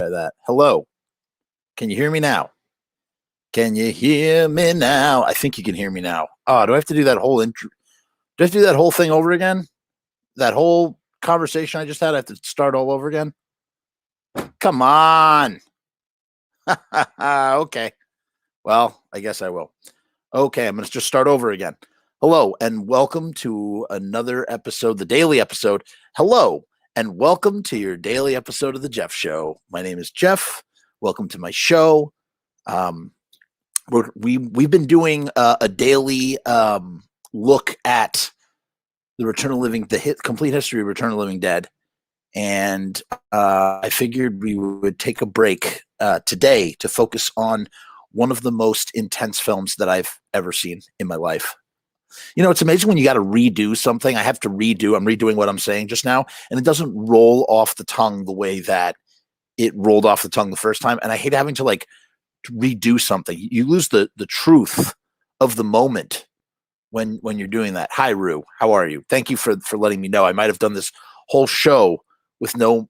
Try that. Hello. Can you hear me now? Can you hear me now? I think you can hear me now. Oh, do I have to do that whole intro? Do I have to do that whole thing over again? That whole conversation I just had, I have to start all over again? Come on. Okay. Well, I guess I will. Okay, I'm going to just start over again. Hello, and welcome to another episode, the daily episode. Hello, and welcome to your daily episode of The Jeff Show. My name is Jeff. Welcome to my show. We've been doing a daily look at the Return of the Living, the complete history of Return of the Living Dead. And I figured we would take a break today to focus on one of the most intense films that I've ever seen in my life. You know, it's amazing when you got to redo something. I'm redoing what I'm saying just now, and it doesn't roll off the tongue the way that it rolled off the tongue the first time. And I hate having to redo something. You lose the truth of the moment when you're doing that. Hi, Rue. How are you? Thank you for letting me know. I might have done this whole show with no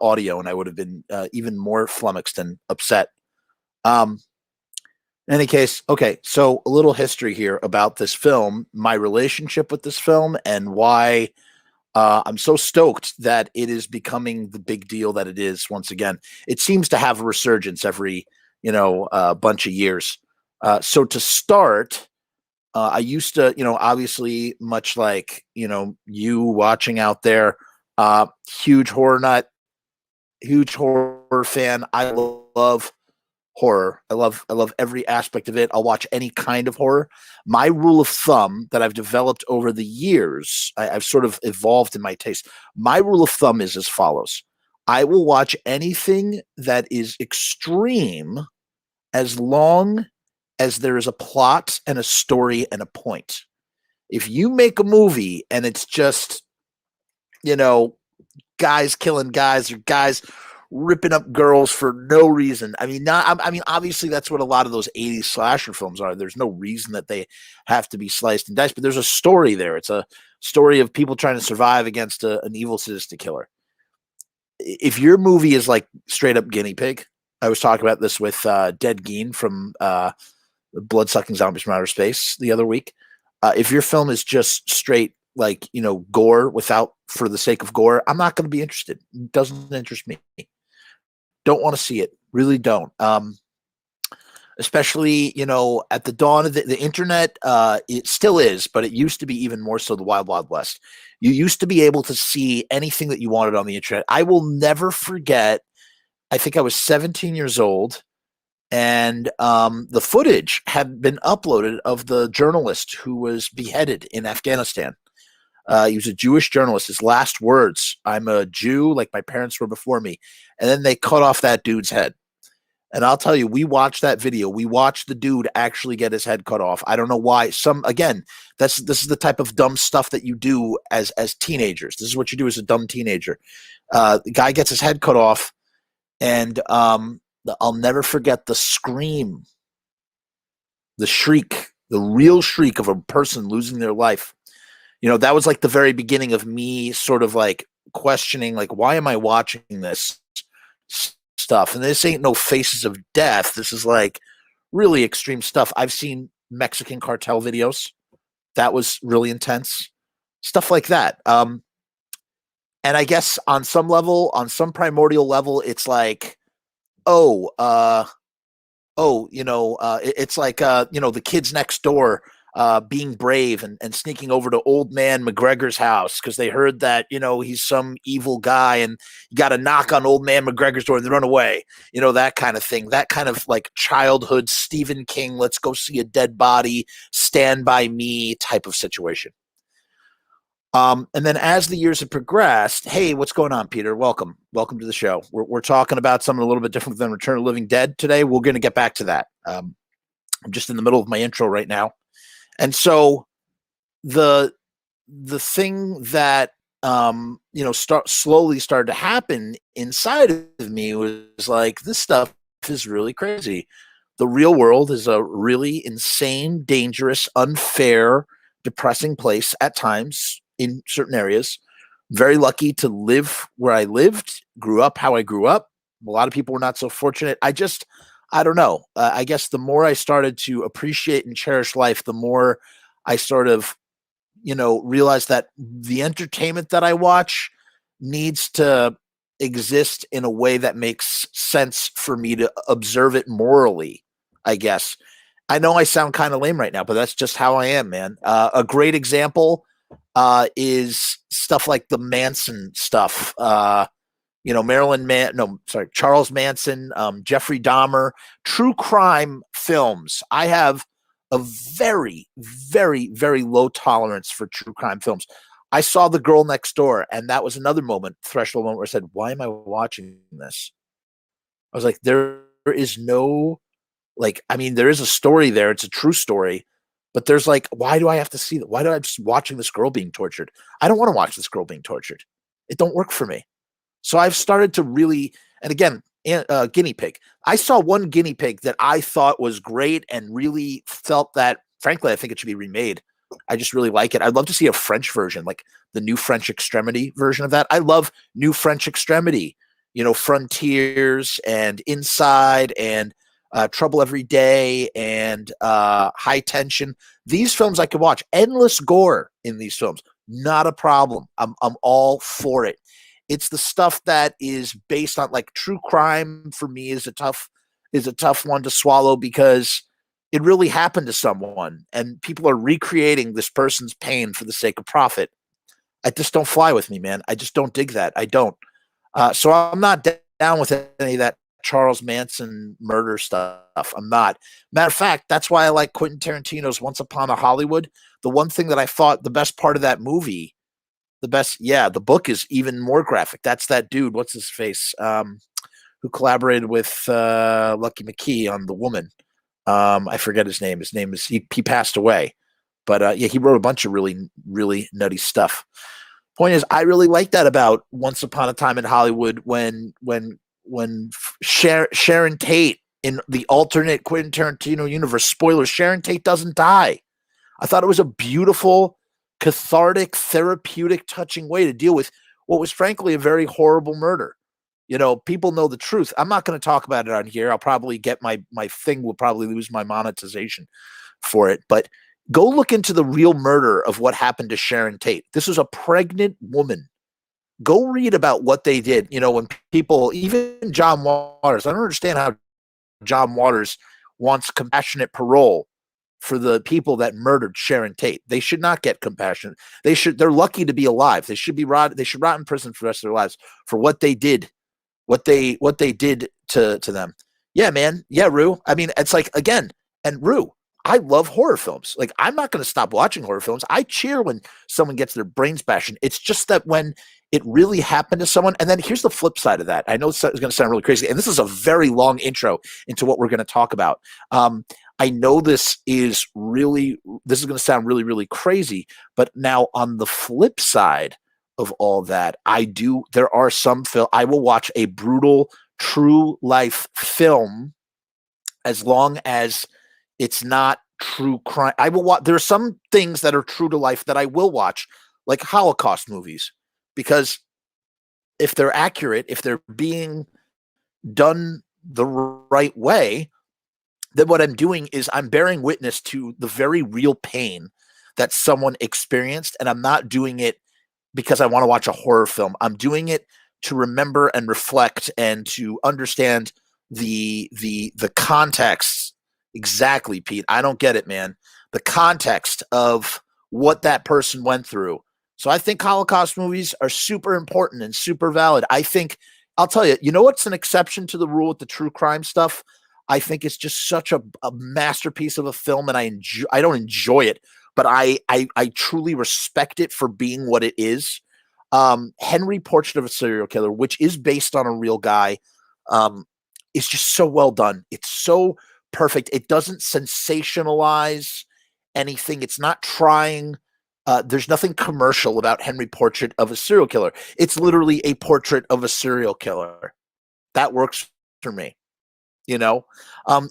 audio, and I would have been even more flummoxed and upset. In any case, okay, so a little history here about this film, my relationship with this film, and why I'm so stoked that it is becoming the big deal that it is once again. It seems to have a resurgence every, bunch of years. So to start, I used to, obviously much like, you watching out there, huge horror nut, huge horror fan. I love horror. I love every aspect of it. I'll watch any kind of horror. My rule of thumb that I've developed over the years, I've sort of evolved in my taste. My rule of thumb is as follows. I will watch anything that is extreme as long as there is a plot and a story and a point. If you make a movie and it's just, guys killing guys or guys ripping up girls for no reason. I mean, obviously that's what a lot of those 80s slasher films are. There's no reason that they have to be sliced and diced, but there's a story there. It's a story of people trying to survive against an evil sadistic killer. If your movie is like straight up guinea pig, I was talking about this with Dead Geen from Blood-Sucking Zombies from Outer Space the other week. If your film is just straight gore for the sake of gore, I'm not going to be interested. It doesn't interest me. Don't want to see it. Really don't. Especially, at the dawn of the internet, it still is, but it used to be even more so the Wild Wild West. You used to be able to see anything that you wanted on the internet. I will never forget, I think I was 17 years old, and the footage had been uploaded of the journalist who was beheaded in Afghanistan. He was a Jewish journalist. His last words, "I'm a Jew like my parents were before me." And then they cut off that dude's head. And I'll tell you, we watched that video. We watched the dude actually get his head cut off. I don't know why. This is the type of dumb stuff that you do as teenagers. This is what you do as a dumb teenager. The guy gets his head cut off, and I'll never forget the scream, the shriek, the real shriek of a person losing their life. That was like the very beginning of me sort of like questioning, like, why am I watching this stuff? And this ain't no Faces of Death. This is like really extreme stuff. I've seen Mexican cartel videos. That was really intense. Stuff like that. And I guess on some level, on some primordial level, it's like, it's like, the kids next door being brave and sneaking over to old man McGregor's house because they heard that, he's some evil guy, and you got to knock on old man McGregor's door and they run away. That kind of thing, that kind of like childhood Stephen King, let's go see a dead body, Stand By Me type of situation. And then as the years have progressed, hey, what's going on, Peter? Welcome to the show. We're talking about something a little bit different than Return of the Living Dead today. We're going to get back to that. I'm just in the middle of my intro right now. And so the thing that slowly started to happen inside of me was like, this stuff is really crazy. The real world is a really insane, dangerous, unfair, depressing place at times in certain areas. Very lucky to live where I lived, grew up how I grew up. A lot of people were not so fortunate. I don't know. I guess the more I started to appreciate and cherish life, the more I sort of, realize that the entertainment that I watch needs to exist in a way that makes sense for me to observe it morally, I guess. I know I sound kind of lame right now, but that's just how I am, man. A great example is stuff like the Manson stuff. Charles Manson, Jeffrey Dahmer, true crime films. I have a very, very, very low tolerance for true crime films. I saw The Girl Next Door, and that was another threshold moment where I said, why am I watching this? I was like, there is no, there is a story there. It's a true story. But there's like, why do I have to see that? Why do I just watching this girl being tortured? I don't want to watch this girl being tortured. It don't work for me. So I've started to really, and again, guinea pig. I saw one guinea pig that I thought was great and really felt that, frankly, I think it should be remade. I just really like it. I'd love to see a French version, like the New French Extremity version of that. I love New French Extremity, Frontiers and Inside and Trouble Every Day and High Tension. These films I could watch. Endless gore in these films. Not a problem. I'm all for it. It's the stuff that is based on like true crime for me is a tough one to swallow because it really happened to someone and people are recreating this person's pain for the sake of profit. I just don't fly with me, man. I just don't dig that. I don't. So I'm not down with any of that Charles Manson murder stuff. I'm not. Matter of fact, that's why I like Quentin Tarantino's Once Upon a Hollywood. The one thing that I thought the best part of that movie, the book is even more graphic. That's that dude, what's his face, who collaborated with Lucky McKee on The Woman. I forget his name. His name is, he passed away. But he wrote a bunch of really, really nutty stuff. Point is, I really like that about Once Upon a Time in Hollywood when Sharon Tate in the alternate Quentin Tarantino universe, spoilers, Sharon Tate doesn't die. I thought it was a beautiful, cathartic, therapeutic, touching way to deal with what was frankly a very horrible murder. People know the truth. I'm not going to talk about it on here. I'll probably get my thing will probably lose my monetization for it. But go look into the real murder of what happened to Sharon Tate. This was a pregnant woman. Go read about what they did. When people, even John Waters, I don't understand how John Waters wants compassionate parole for the people that murdered Sharon Tate. They should not get compassion. They're lucky to be alive. They should rot in prison for the rest of their lives for what they did, what they did to them. Yeah, man. Yeah, Rue. I mean, it's like, again, and Rue, I love horror films. Like, I'm not going to stop watching horror films. I cheer when someone gets their brains bashed. It's just that when it really happened to someone, and then here's the flip side of that. I know it's going to sound really crazy, and this is a very long intro into what we're going to talk about. I know this is going to sound really, really crazy, but now on the flip side of all that, there are some I will watch a brutal, true life film as long as it's not true crime. I will watch. There are some things that are true to life that I will watch, like Holocaust movies, because if they're accurate, if they're being done the right way, then what I'm doing is I'm bearing witness to the very real pain that someone experienced, and I'm not doing it because I want to watch a horror film. I'm doing it to remember and reflect and to understand the context. Exactly, Pete. I don't get it, man. The context of what that person went through. So I think Holocaust movies are super important and super valid. I think, I'll tell you, what's an exception to the rule with the true crime stuff? I think it's just such a masterpiece of a film, and I don't enjoy it, but I truly respect it for being what it is. Henry, Portrait of a Serial Killer, which is based on a real guy, is just so well done. It's so perfect. It doesn't sensationalize anything. It's not trying. There's nothing commercial about Henry, Portrait of a Serial Killer. It's literally a portrait of a serial killer. That works for me. You know,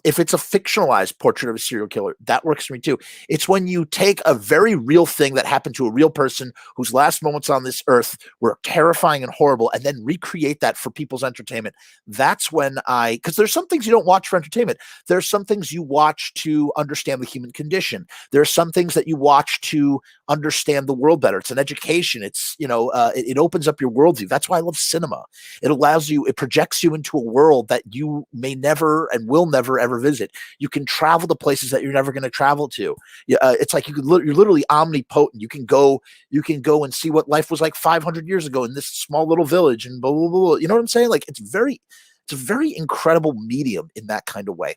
if it's a fictionalized portrait of a serial killer, that works for me too. It's when you take a very real thing that happened to a real person whose last moments on this earth were terrifying and horrible, and then recreate that for people's entertainment. That's when because there's some things you don't watch for entertainment. There's some things you watch to understand the human condition. There are some things that you watch to understand the world better. It's an education. It's, it opens up your worldview. That's why I love cinema. It projects you into a world that you may never and will never ever visit. You can travel to places that you're never going to travel to. It's like you're literally omnipotent. You can go and see what life was like 500 years ago in this small little village and blah, blah, blah, blah. You know what I'm saying? Like it's a very incredible medium in that kind of way.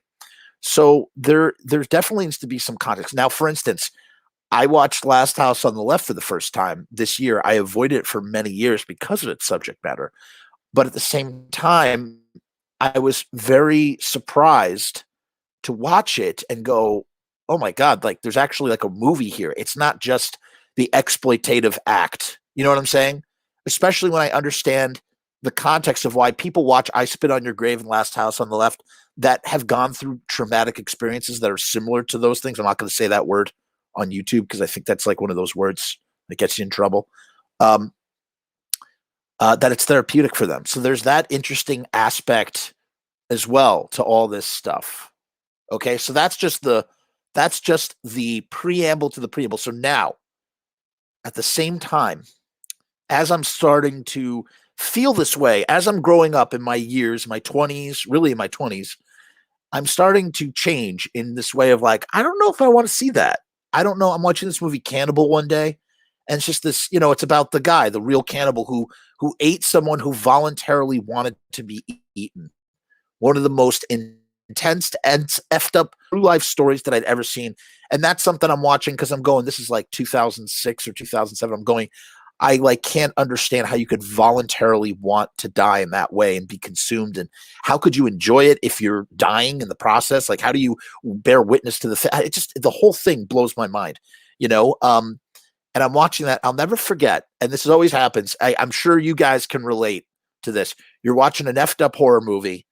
So there definitely needs to be some context. Now, for instance, I watched Last House on the Left for the first time this year. I avoided it for many years because of its subject matter. But at the same time, I was very surprised to watch it and go, oh my God, like there's actually like a movie here. It's not just the exploitative act. You know what I'm saying? Especially when I understand the context of why people watch I Spit on Your Grave and Last House on the Left that have gone through traumatic experiences that are similar to those things. I'm not going to say that word on YouTube because I think that's like one of those words that gets you in trouble. That it's therapeutic for them. So there's that interesting aspect as well to all this stuff. Okay, so that's just the preamble to the preamble. So now, at the same time, as I'm starting to feel this way, as I'm growing up in my years, my 20s, really in my 20s, I'm starting to change in this way of like, I don't know if I want to see that. I don't know. I'm watching this movie Cannibal one day, and it's just this, it's about the guy, the real cannibal who ate someone who voluntarily wanted to be eaten. One of the most intense and effed up true life stories that I'd ever seen. And that's something I'm watching because I'm going, this is like 2006 or 2007. I'm going, I like can't understand how you could voluntarily want to die in that way and be consumed. And how could you enjoy it if you're dying in the process? Like, how do you bear witness to it just, the whole thing blows my mind, and I'm watching that. I'll never forget. And this always happens. I'm sure you guys can relate to this. You're watching an effed up horror movie,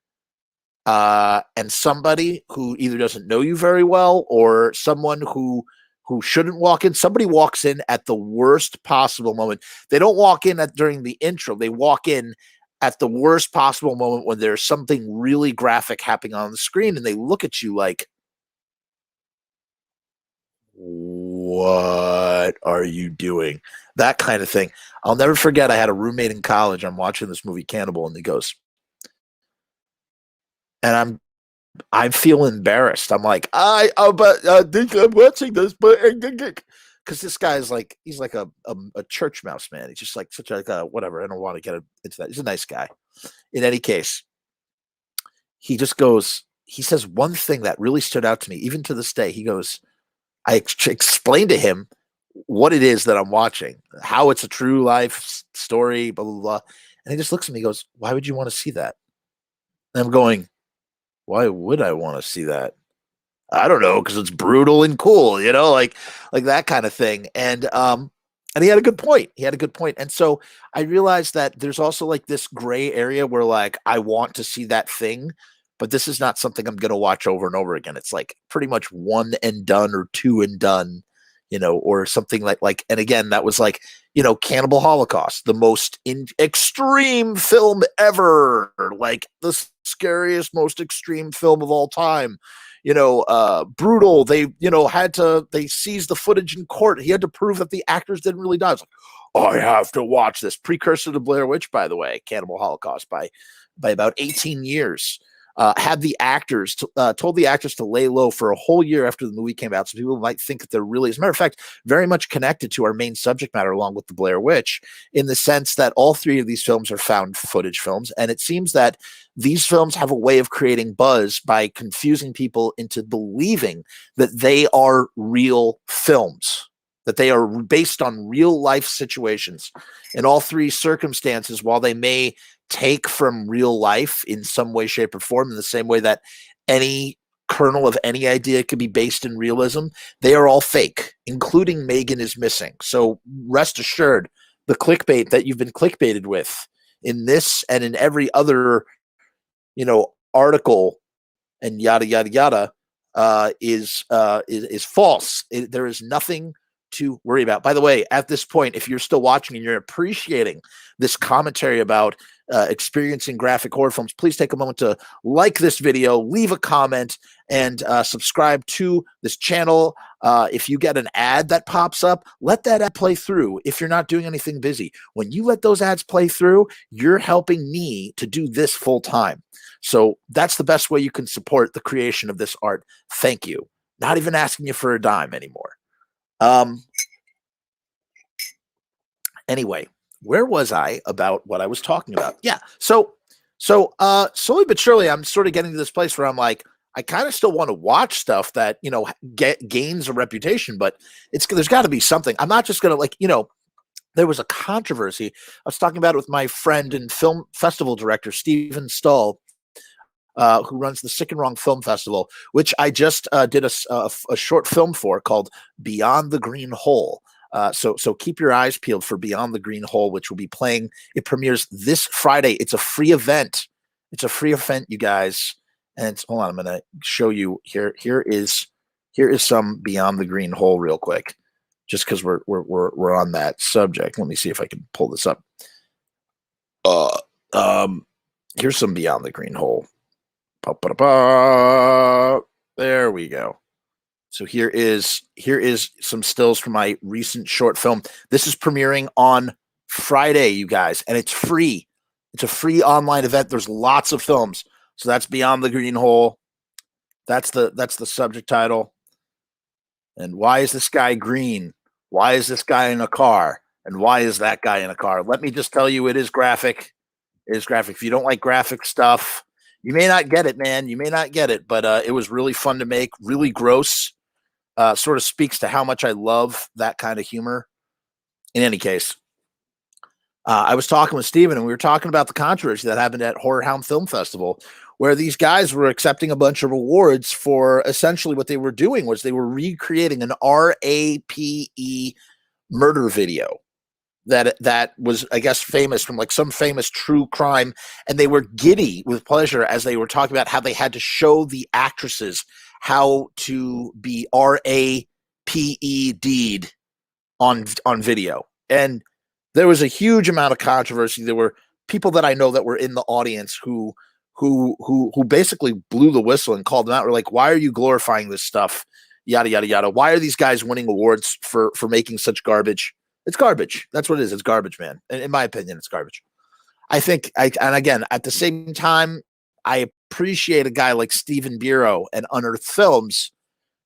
and somebody who either doesn't know you very well or someone who shouldn't walk in, somebody walks in at the worst possible moment. They don't walk in during the intro. They walk in at the worst possible moment when there's something really graphic happening on the screen, and they look at you like, what are you doing? That kind of thing. I'll never forget. I had a roommate in college. I'm watching this movie Cannibal, and he goes, and I feel embarrassed. I'm like, but think I'm watching this, but because this guy is like, he's like a church mouse, man. He's just like such a whatever. I don't want to get into that. He's a nice guy. In any case, he just goes. He says one thing that really stood out to me, even to this day. He goes, I explained to him what it is that I'm watching, how it's a true life story, blah, blah, blah. And he just looks at me and goes, why would you want to see that? And I'm going, why would I want to see that? I don't know, because it's brutal and cool, like that kind of thing. And he had a good point. And so I realized that there's also like this gray area where like I want to see that thing, but this is not something I'm going to watch over and over again. It's like pretty much one and done or two and done, or something like. And again, that was like, Cannibal Holocaust, the most extreme film ever, like the scariest, most extreme film of all time. Brutal. They seized the footage in court. He had to prove that the actors didn't really die. It's like, I have to watch this. Precursor to Blair Witch, by the way, Cannibal Holocaust by about 18 years. Had the actors told the actors to lay low for a whole year after the movie came out, so people might think that they're really, as a matter of fact, very much connected to our main subject matter, along with the Blair Witch, in the sense that all three of these films are found footage films, and it seems that these films have a way of creating buzz by confusing people into believing that they are real films, that they are based on real life situations. In all three circumstances, while they may take from real life in some way, shape, or form, in the same way that any kernel of any idea could be based in realism, they are all fake, including Megan is Missing. So rest assured, the clickbait that you've been clickbaited with in this and in every other, article and yada yada yada is false. There is nothing to worry about. By the way, at this point, if you're still watching and you're appreciating this commentary about experiencing graphic horror films, please take a moment to like this video, leave a comment, and subscribe to this channel. If you get an ad that pops up, let that ad play through if you're not doing anything busy. When you let those ads play through, you're helping me to do this full time. So that's the best way you can support the creation of this art. Thank you. Not even asking you for a dime anymore. Anyway, where was I about what I was talking about? Yeah. So slowly but surely, I'm sort of getting to this place where I'm like, I kind of still want to watch stuff that, gains a reputation, but there's got to be something. I'm not just going to there was a controversy. I was talking about it with my friend and film festival director, Steven Stahl, who runs the Sick and Wrong Film Festival, which I just did a short film for called Beyond the Green Hole. So keep your eyes peeled for Beyond the Green Hole, which will be playing. It premieres this Friday. It's a free event. It's a free event, you guys. And hold on, I'm going to show you here. Here is some Beyond the Green Hole real quick, just because we're on that subject. Let me see if I can pull this up. Here's some Beyond the Green Hole. There we go. So here is some stills from my recent short film. This is premiering on Friday, you guys, and it's free. It's a free online event. There's lots of films. So that's Beyond the Green Hole. That's the subject title. And why is this guy green? Why is this guy in a car? And why is that guy in a car? Let me just tell you, it is graphic. It is graphic. If you don't like graphic stuff, you may not get it, man. You may not get it, but it was really fun to make, really gross. Sort of speaks to how much I love that kind of humor. In any case, I was talking with Steven, and we were talking about the controversy that happened at Horror Hound Film Festival, where these guys were accepting a bunch of awards for essentially what they were doing was they were recreating an RAPE murder video that was, I guess, famous from like some famous true crime, and they were giddy with pleasure as they were talking about how they had to show the actresses how to be RAPE'd on video. And there was a huge amount of controversy. There were people that I know that were in the audience who basically blew the whistle and called them out. Were like, why are you glorifying this stuff? Yada yada yada. Why are these guys winning awards for making such garbage? It's garbage. That's what it is. It's garbage, man. In my opinion, it's garbage. I think, and again, at the same time, I appreciate a guy like Stephen Bureau and Unearthed Films,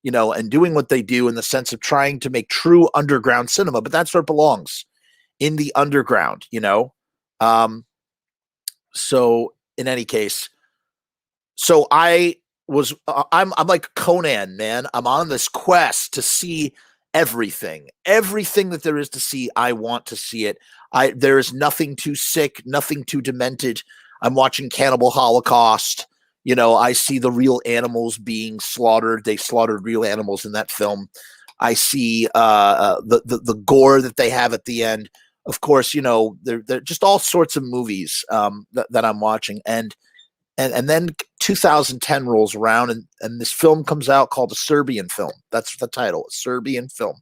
and doing what they do in the sense of trying to make true underground cinema, but that's where it belongs, in the underground, So in any case, so I'm like Conan, man. I'm on this quest to see everything that there is to see. I want to see it. There is nothing too sick, nothing too demented. I'm watching Cannibal Holocaust. I see the real animals being slaughtered. They slaughtered real animals in that film. I see the gore that they have at the end. Of course, they're just all sorts of movies that I'm watching. And then 2010 rolls around, and this film comes out called A Serbian Film. That's the title, A Serbian Film.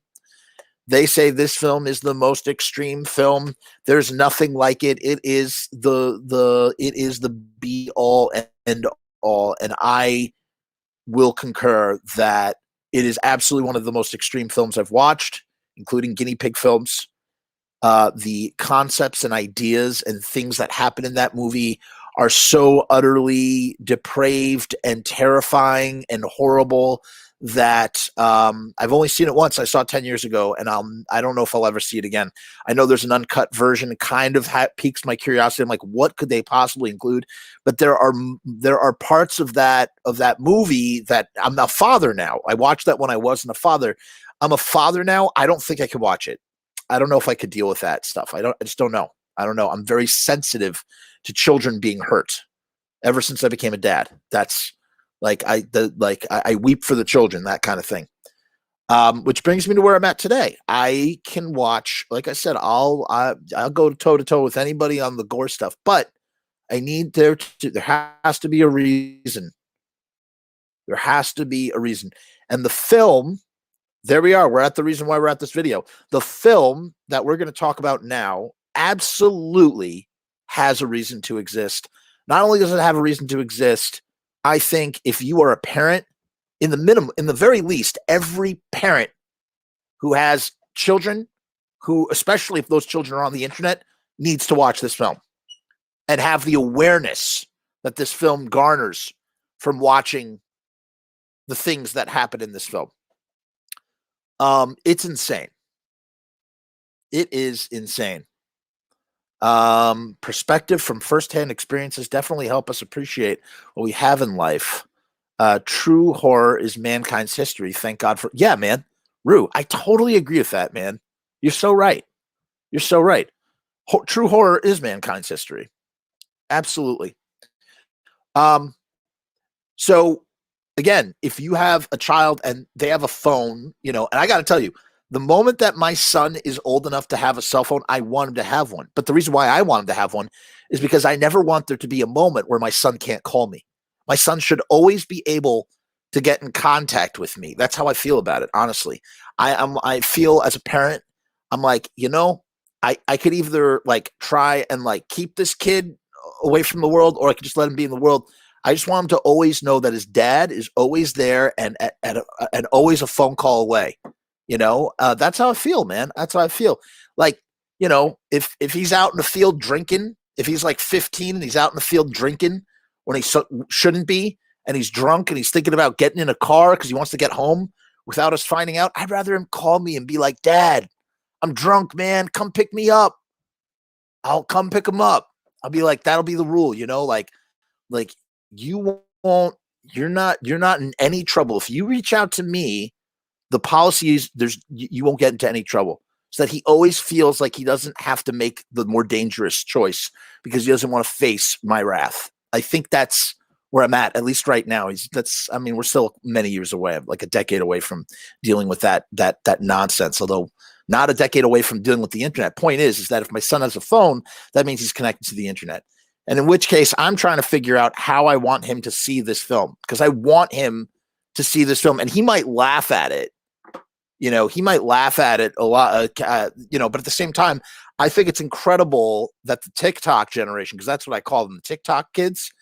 They say this film is the most extreme film. There's nothing like it. It is the be all and end all, and I will concur that it is absolutely one of the most extreme films I've watched, including guinea pig films. The concepts and ideas and things that happen in that movie are so utterly depraved and terrifying and horrible that I've only seen it once. I saw it 10 years ago, and I don't know if I'll ever see it again. I know there's an uncut version. It kind of piques my curiosity. I'm like, what could they possibly include? But there are parts of that movie that I'm a father now. I watched that when I wasn't a father. I'm a father now. I don't think I could watch it. I don't know if I could deal with that stuff. I just don't know. I don't know. I'm very sensitive to children being hurt ever since I became a dad. That's I weep for the children, that kind of thing. Which brings me to where I'm at today. I can watch, like I said, I'll go toe to toe with anybody on the gore stuff, but I need there has to be a reason. There has to be a reason. And the film, there we are. We're at the reason why we're at this video. The film that we're going to talk about now absolutely has a reason to exist. Not only does it have a reason to exist, I think if you are a parent, in the very least, every parent who has children, who, especially if those children are on the internet, needs to watch this film and have the awareness that this film garners from watching the things that happen in this film. It's insane. It is insane. Perspective from firsthand experiences definitely help us appreciate what we have in life. True horror is mankind's history. Thank God for, yeah, man. Rue, I totally agree with that, man. You're so right. You're so right. True horror is mankind's history. Absolutely. So again, if you have a child and they have a phone, and I got to tell you, the moment that my son is old enough to have a cell phone, I want him to have one. But the reason why I want him to have one is because I never want there to be a moment where my son can't call me. My son should always be able to get in contact with me. That's how I feel about it, honestly. I feel as a parent, I'm like, I could either try and keep this kid away from the world, or I could just let him be in the world. I just want him to always know that his dad is always there and always a phone call away. That's how I feel, man. That's how I feel. If he's out in the field drinking, if he's 15 and he's out in the field drinking when he shouldn't be, and he's drunk and he's thinking about getting in a car because he wants to get home without us finding out, I'd rather him call me and be like, Dad, I'm drunk, man. Come pick me up. I'll come pick him up. I'll be like, that'll be the rule, you won't, you're not in any trouble. If you reach out to me, the policy is you won't get into any trouble, so that he always feels like he doesn't have to make the more dangerous choice because he doesn't want to face my wrath. I think that's where I'm at least right now. We're still many years away, like a decade away from dealing with that nonsense, although not a decade away from dealing with the internet. Point is that if my son has a phone, that means he's connected to the internet. And in which case, I'm trying to figure out how I want him to see this film, because I want him to see this film, and he might laugh at it. He might laugh at it a lot, but at the same time, I think it's incredible that the TikTok generation, because that's what I call them, the TikTok kids,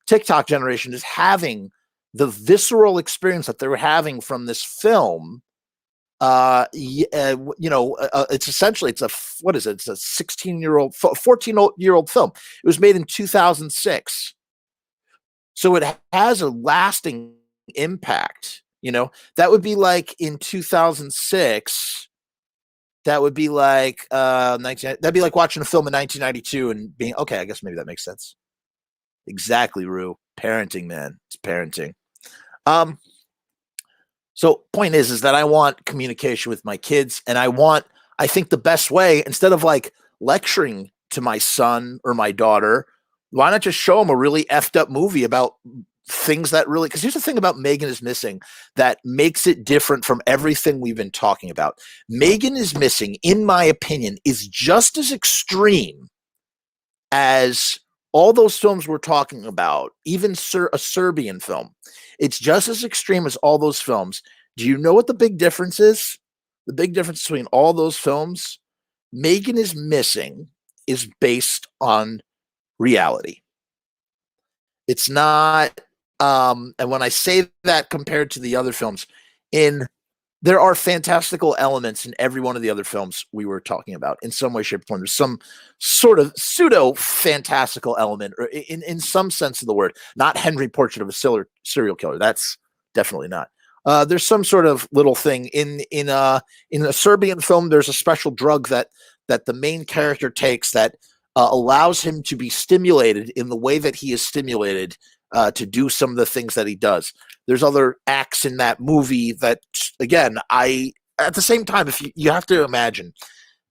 TikTok generation is having the visceral experience that they're having from this film. It's essentially, it's a 16-year-old, 14-year-old film. It was made in 2006. So it has a lasting impact. That would be like in 2006. That would be like that'd be like watching a film in 1992 and being okay. I guess maybe that makes sense. Exactly, Rue. Parenting, man. It's parenting. So point is that I want communication with my kids, and I think the best way, instead of lecturing to my son or my daughter, why not just show them a really effed up movie about things that really, because here's the thing about Megan is Missing that makes it different from everything we've been talking about. Megan is Missing, in my opinion, is just as extreme as all those films we're talking about, even a Serbian film. It's just as extreme as all those films. Do you know what the big difference is? The big difference between all those films, Megan is Missing, is based on reality. It's not, and when I say that compared to the other films, there are fantastical elements in every one of the other films we were talking about in some way, shape, or form. There's some sort of pseudo fantastical element, or in some sense of the word. Not Henry Portrait of a Serial Killer. That's definitely not. There's some sort of little thing in a Serbian film. There's a special drug that the main character takes that allows him to be stimulated in the way that he is stimulated to do some of the things that he does. There's other acts in that movie that, again, at the same time, if you have to imagine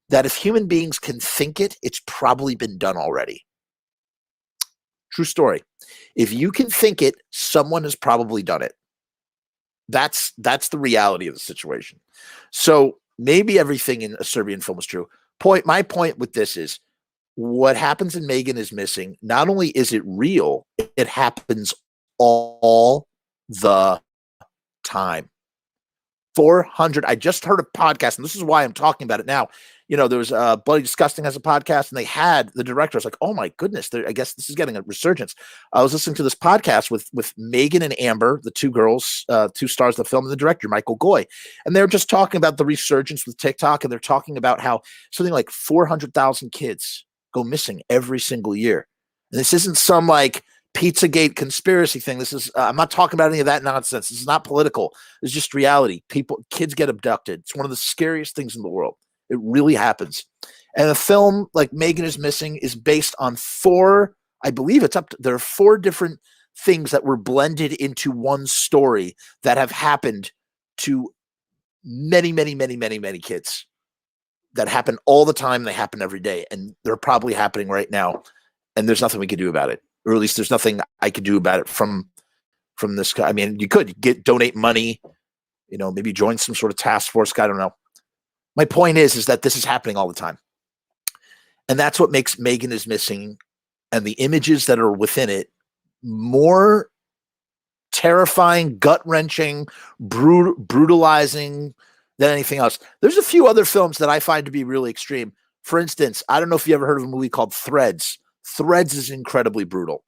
that if human beings can think it, it's probably been done already. True story. If you can think it, someone has probably done it. That's the reality of the situation. So maybe everything in a Serbian film is true. My point with this is, what happens in Megan is Missing, not only is it real, it happens all the time. 400. I just heard a podcast, and this is why I'm talking about it now. There was Bloody Disgusting has a podcast, and they had the director. I was like, oh my goodness, I guess this is getting a resurgence. I was listening to this podcast with Megan and Amber, the two girls, two stars of the film, and the director, Michael Goy. And they're just talking about the resurgence with TikTok, and they're talking about how something like 400,000 kids go missing every single year. And this isn't some like Pizzagate conspiracy thing. This is I'm not talking about any of that nonsense. This is not political. It's just reality. Kids get abducted. It's one of the scariest things in the world. It really happens. And a film like Megan is Missing is based on I believe there are 4 different things that were blended into one story that have happened to many, many, many, many, many kids. That happen all the time. They happen every day. And they're probably happening right now. And there's nothing we can do about it. Or at least there's nothing I could do about it from this guy. I mean, you could donate money, maybe join some sort of task force. I don't know. My point is that this is happening all the time. And that's what makes Megan is Missing and the images that are within it more terrifying, gut-wrenching, brutalizing than anything else. There's a few other films that I find to be really extreme. For instance, I don't know if you ever heard of a movie called Threads. Threads is incredibly brutal.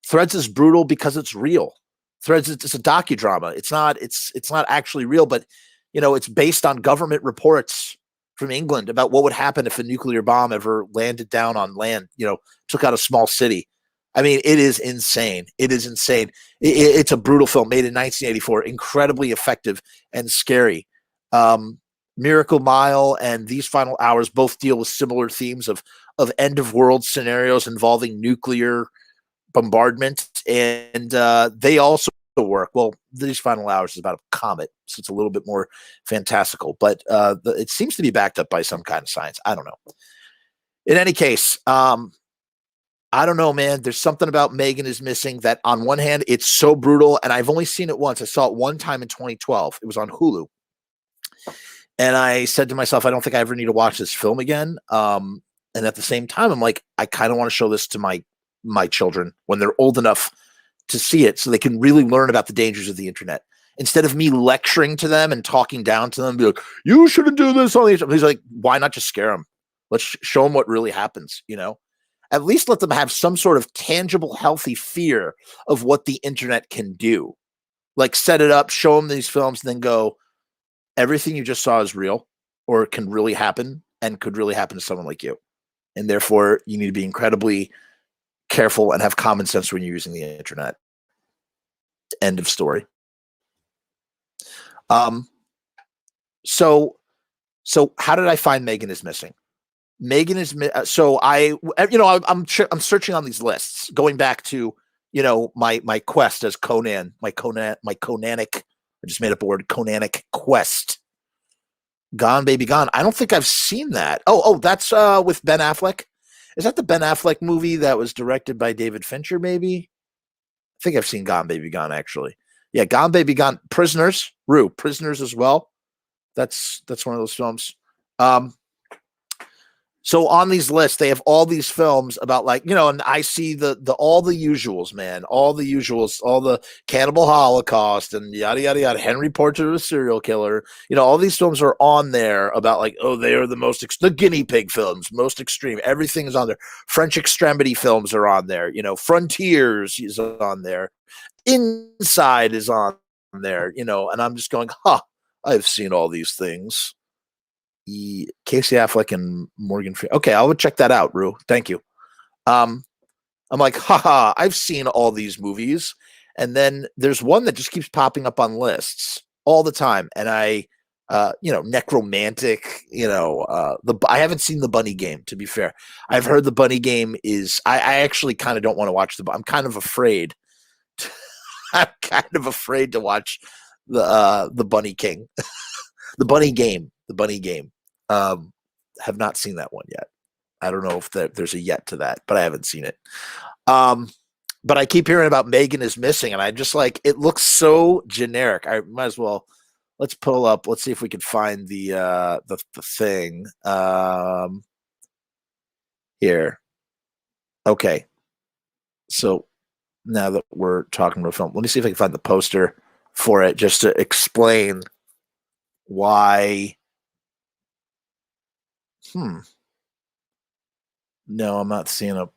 Threads is brutal because it's real. Threads, it's a docudrama. It's not actually real, but it's based on government reports from England about what would happen if a nuclear bomb ever landed down on land, took out a small city. I mean, it is insane. It is insane. It's a brutal film made in 1984, incredibly effective and scary. Miracle Mile and These Final Hours both deal with similar themes of end of world scenarios involving nuclear bombardment, and they also work. Well, These Final Hours is about a comet, so it's a little bit more fantastical, but it seems to be backed up by some kind of science. I don't know. In any case, I don't know, man. There's something about Megan is Missing that on one hand, it's so brutal, and I've only seen it once. I saw it one time in 2012. It was on Hulu. And I said to myself, I don't think I ever need to watch this film again. And at the same time, I'm like, I kind of want to show this to my children when they're old enough to see it so they can really learn about the dangers of the internet. Instead of me lecturing to them and talking down to them, be like, you shouldn't do this on the internet. He's like, why not just scare them? Let's show them what really happens, At least let them have some sort of tangible, healthy fear of what the internet can do. Like set it up, show them these films, and then go, everything you just saw is real or can really happen and could really happen to someone like you. And therefore, you need to be incredibly careful and have common sense when you're using the internet. End of story. So how did I find Megan is Missing? Megan is so I'm searching on these lists, going back to my quest as Conan, my Conanic. I just made up a word, Conanic quest. Gone Baby Gone. I don't think I've seen that. Oh, that's with Ben Affleck. Is that the Ben Affleck movie that was directed by David Fincher? Maybe. I think I've seen Gone Baby Gone actually. Yeah, Gone Baby Gone. Prisoners, Prisoners as well. That's one of those films. So on these lists, they have all these films about and I see the all the usuals, man, all the usuals, all the Cannibal Holocaust and yada, yada, yada, Henry Portrait of a Serial Killer. All these films are on there about they are the the guinea pig films, most extreme. Everything is on there. French extremity films are on there. Frontiers is on there. Inside is on there, and I'm just going, I've seen all these things. Casey Affleck and Morgan Freeman. Okay, I would check that out, Rue. Thank you. I'm like, I've seen all these movies. And then there's one that just keeps popping up on lists all the time. And I, Necromantic, I haven't seen The Bunny Game, to be fair. I've heard The Bunny Game is, I actually kind of don't want to watch I'm kind of afraid. I'm kind of afraid to watch the Bunny King, The Bunny Game. Have not seen that one yet. I don't know if there's a yet to that, but I haven't seen it. But I keep hearing about Megan is Missing, and I just it looks so generic. I might as well let's pull up. Let's see if we can find the thing here. Okay, so now that we're talking about film, let me see if I can find the poster for it just to explain why. No, I'm not seeing a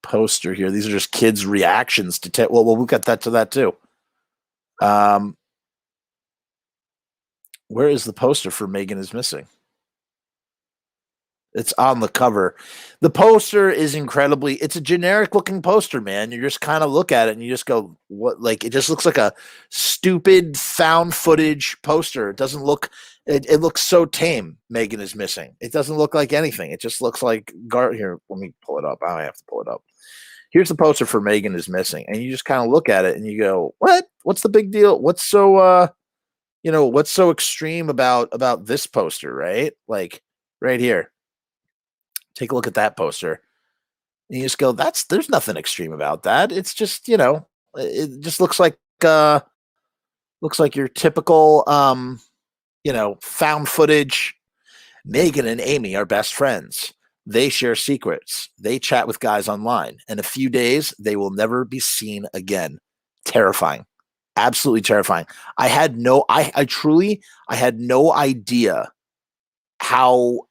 poster here. These are just kids' reactions to well, we've got that to that too. Where is the poster for Megan is Missing? It's on the cover. The poster is incredibly, it's a generic looking poster, man. You just kind of look at it and you just go, what? Like, it just looks like a stupid found footage poster. It doesn't look, it looks so tame. Megan is Missing. It doesn't look like anything. It just looks like, here, let me pull it up. I have to pull it up. Here's the poster for Megan is Missing. And you just kind of look at it and you go, what? What's the big deal? What's so, what's so extreme about this poster, right? Like, right here. Take a look at that poster. And you just go, there's nothing extreme about that. It's just, it just looks like your typical found footage. Megan and Amy are best friends. They share secrets. They chat with guys online. In a few days, they will never be seen again. Terrifying. Absolutely terrifying. I had no idea how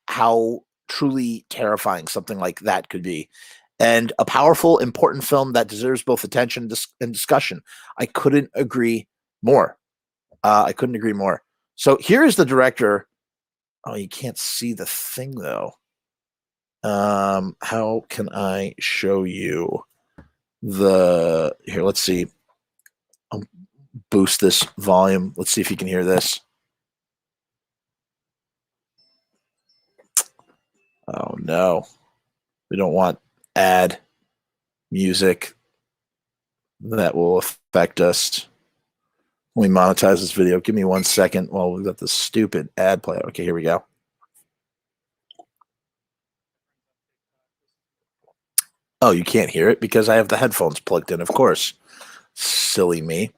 truly terrifying something like that could be, and a powerful, important film that deserves both attention and discussion. I couldn't agree more. So here is the director. Oh, you can't see the thing though. How can I show you here? Let's see. I'll boost this volume. Let's see if you can hear this. Oh no, we don't want ad music. That will affect us when we monetize this video. Give me 1 second while we've got this stupid ad play. Okay, here we go. Oh, you can't hear it because I have the headphones plugged in, of course. Silly me.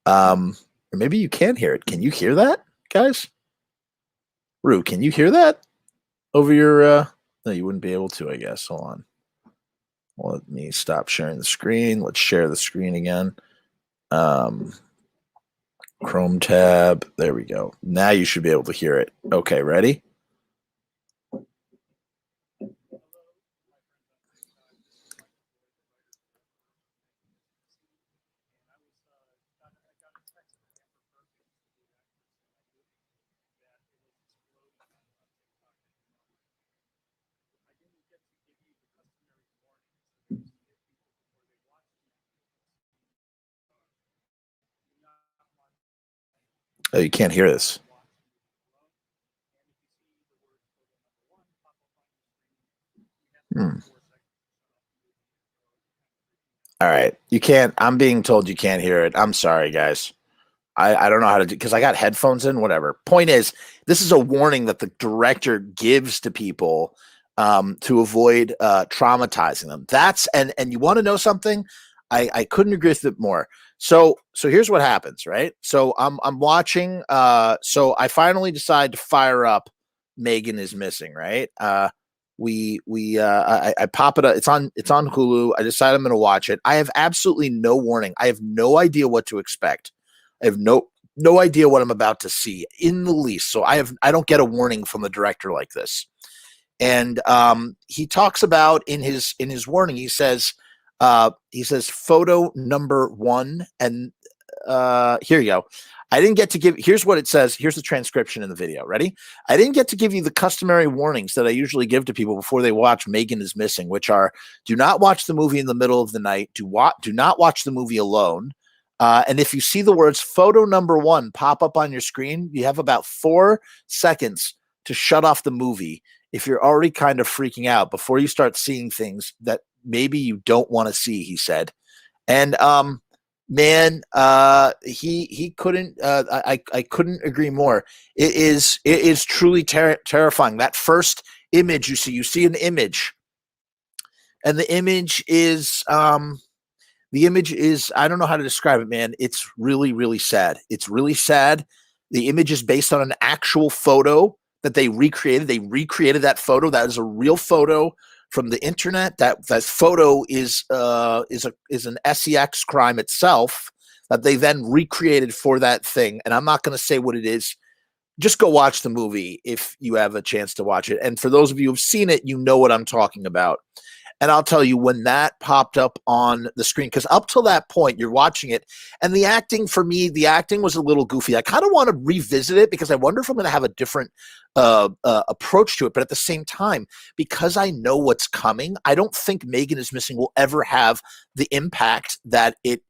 Or maybe you can hear it. Can you hear that, guys? Rue, can you hear that over your no, you wouldn't be able to, I guess. Hold on. Let me stop sharing the screen. Let's share the screen again. Chrome tab. There we go. Now you should be able to hear it. Okay, ready? Oh, you can't hear this. All right. You can't. I'm being told you can't hear it. I'm sorry, guys. I don't know how to do, because I got headphones in, whatever. Point is, this is a warning that the director gives to people to avoid traumatizing them. And you want to know something? I couldn't agree with it more. So here's what happens, right? So I'm watching. So I finally decide to fire up Megan is Missing, right? I pop it up. It's on Hulu. I decide I'm going to watch it. I have absolutely no warning. I have no idea what to expect. I have no idea what I'm about to see in the least. So I don't get a warning from the director like this. And he talks about in his warning, he says photo number 1, and here you go. I didn't get to give, here's what it says. Here's the transcription in the video. Ready? I didn't get to give you the customary warnings that I usually give to people before they watch Megan is Missing, which are: do not watch the movie in the middle of the night. Do not watch the movie alone. And if you see the words photo number 1 pop up on your screen, you have about 4 seconds to shut off the movie if you're already kind of freaking out before you start seeing things that maybe you don't want to see, he said. And man, he couldn't. I couldn't agree more. It is truly terrifying. That first image you see an image, and the image is I don't know how to describe it, man. It's really, really sad. It's really sad. The image is based on an actual photo that they recreated. They recreated that photo. That is a real photo from the internet. That photo is an SEX crime itself. that they then recreated for that thing. And I'm not going to say what it is. Just go watch the movie if you have a chance to watch it. And for those of you who've seen it, you know what I'm talking about. And I'll tell you, when that popped up on the screen, because up till that point, you're watching it, and the acting, for me, the acting was a little goofy. I kind of want to revisit it because I wonder if I'm going to have a different approach to it. But at the same time, because I know what's coming, I don't think Megan is Missing will ever have the impact that it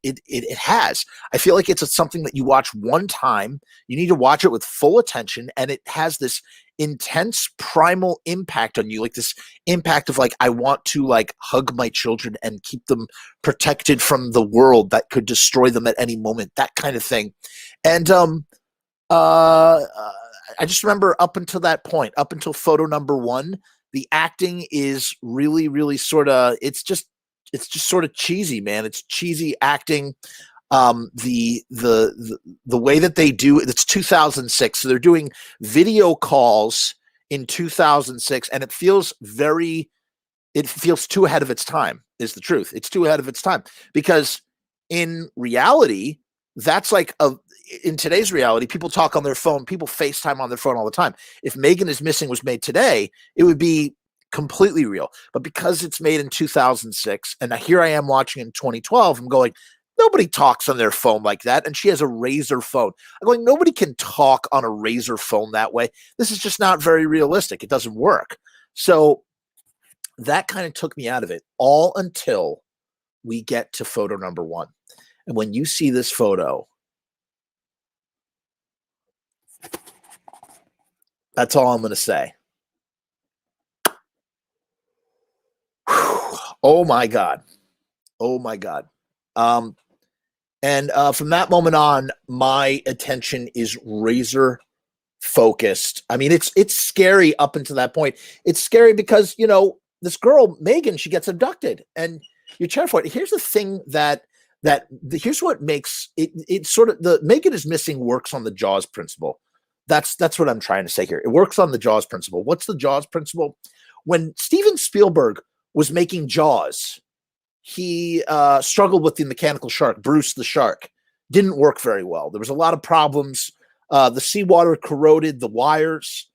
has. I feel like it's something that you watch one time, you need to watch it with full attention, and it has this intense primal impact on you, like this impact of like, I want to like hug my children and keep them protected from the world that could destroy them at any moment, that kind of thing. And I just remember up until that point, up until photo number 1, the acting is really, really sort of, it's just sort of cheesy, man. It's cheesy acting. The way that they do it's 2006, so they're doing video calls in 2006, and it feels too ahead of its time, is the truth. It's too ahead of its time, because in reality, that's like in today's reality, people talk on their phone, people FaceTime on their phone all the time. If Megan is Missing was made today, it would be completely real. But because it's made in 2006, and here I am watching in 2012, I'm going, nobody talks on their phone like that. And she has a Razor phone. I'm going, nobody can talk on a Razor phone that way. This is just not very realistic. It doesn't work. So that kind of took me out of it, all until we get to photo number 1. And when you see this photo, that's all I'm going to say. Oh my God. Oh my God. And from that moment on, my attention is razor focused. I mean, it's scary up until that point. It's scary because, you know, this girl, Megan, she gets abducted, and you're terrified. Here's the thing here's what makes it sort of, the Megan is Missing works on the Jaws principle. That's what I'm trying to say here. It works on the Jaws principle. What's the Jaws principle? When Steven Spielberg was making Jaws, he struggled with the mechanical shark, Bruce the shark. Didn't work very well. There was a lot of problems. The seawater corroded the wires.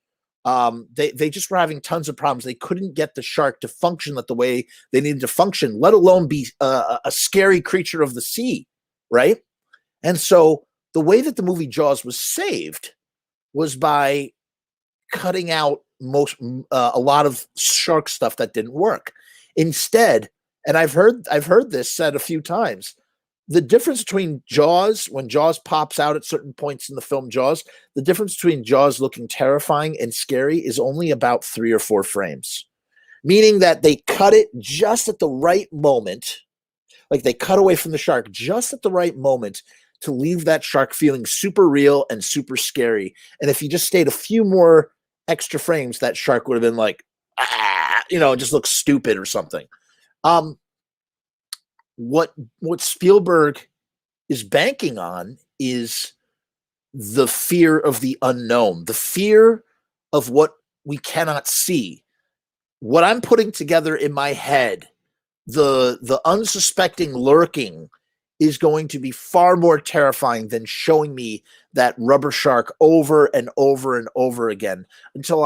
They just were having tons of problems. They couldn't get the shark to function the way they needed to function, let alone be a scary creature of the sea, right? And so the way that the movie Jaws was saved was by cutting out a lot of shark stuff that didn't work. Instead, and I've heard this said a few times, the difference between Jaws, when Jaws pops out at certain points in the film Jaws, the difference between Jaws looking terrifying and scary is only about 3 or 4 frames. Meaning that they cut it just at the right moment, like they cut away from the shark just at the right moment to leave that shark feeling super real and super scary. And if you just stayed a few more extra frames, that shark would have been like, it just looks stupid or something. What Spielberg is banking on is the fear of the unknown, the fear of what we cannot see. What I'm putting together in my head, the unsuspecting lurking, is going to be far more terrifying than showing me that rubber shark over and over and over again until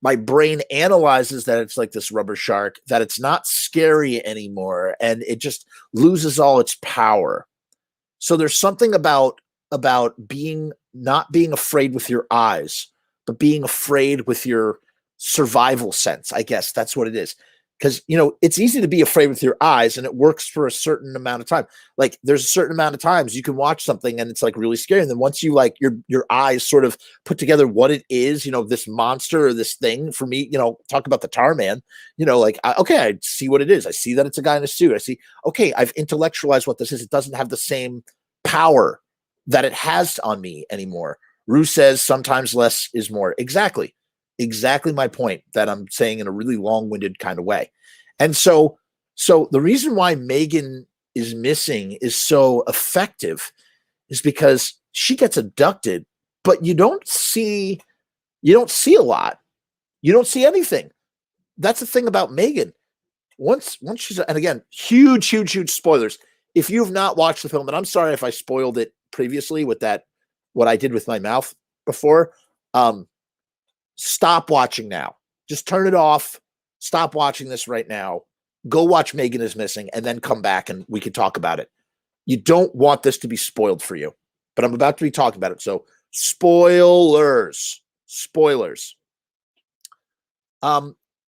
my brain analyzes that it's like this rubber shark, that it's not scary anymore, and it just loses all its power. So there's something about not being afraid with your eyes, but being afraid with your survival sense. I guess that's what it is. Because, it's easy to be afraid with your eyes, and it works for a certain amount of time. Like, there's a certain amount of times you can watch something and it's like really scary. And then once you like your eyes sort of put together what it is, this monster or this thing, for me, talk about the Tar Man, okay, I see what it is. I see that it's a guy in a suit. I see, okay, I've intellectualized what this is. It doesn't have the same power that it has on me anymore. Rue says sometimes less is more. Exactly my point that I'm saying in a really long-winded kind of way. And so the reason why Megan is Missing is so effective is because she gets abducted, but you don't see a lot. You don't see anything. That's the thing about Megan. Once she's, and again, huge spoilers. if you've not watched the film, and I'm sorry if I spoiled it previously with that, what I did with my mouth before, stop watching now. Just turn it off. Stop watching this right now. Go watch Megan is Missing and then come back and we can talk about it. You don't want this to be spoiled for you, but I'm about to be talking about it. So spoilers.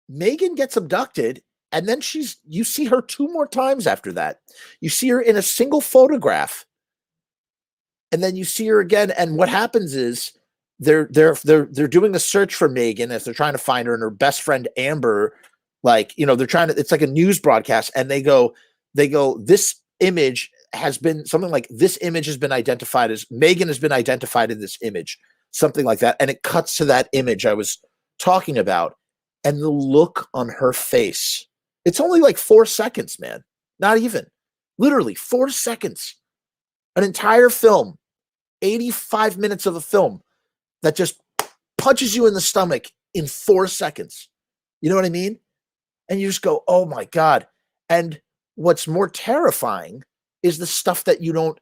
Megan gets abducted, and then you see her 2 more times after that. You see her in a single photograph, and then you see her again. And what happens is they're doing a search for Megan as they're trying to find her, and her best friend Amber, they're trying to, it's like a news broadcast, and they go, this image has been something like, this image has been identified as Megan has been identified in this image, something like that. And it cuts to that image I was talking about. And the look on her face, it's only like 4 seconds, man. Not even. Literally 4 seconds. An entire film, 85 minutes of a film that just punches you in the stomach in 4 seconds. You know what I mean? And you just go, oh my God. And what's more terrifying is the stuff that you don't,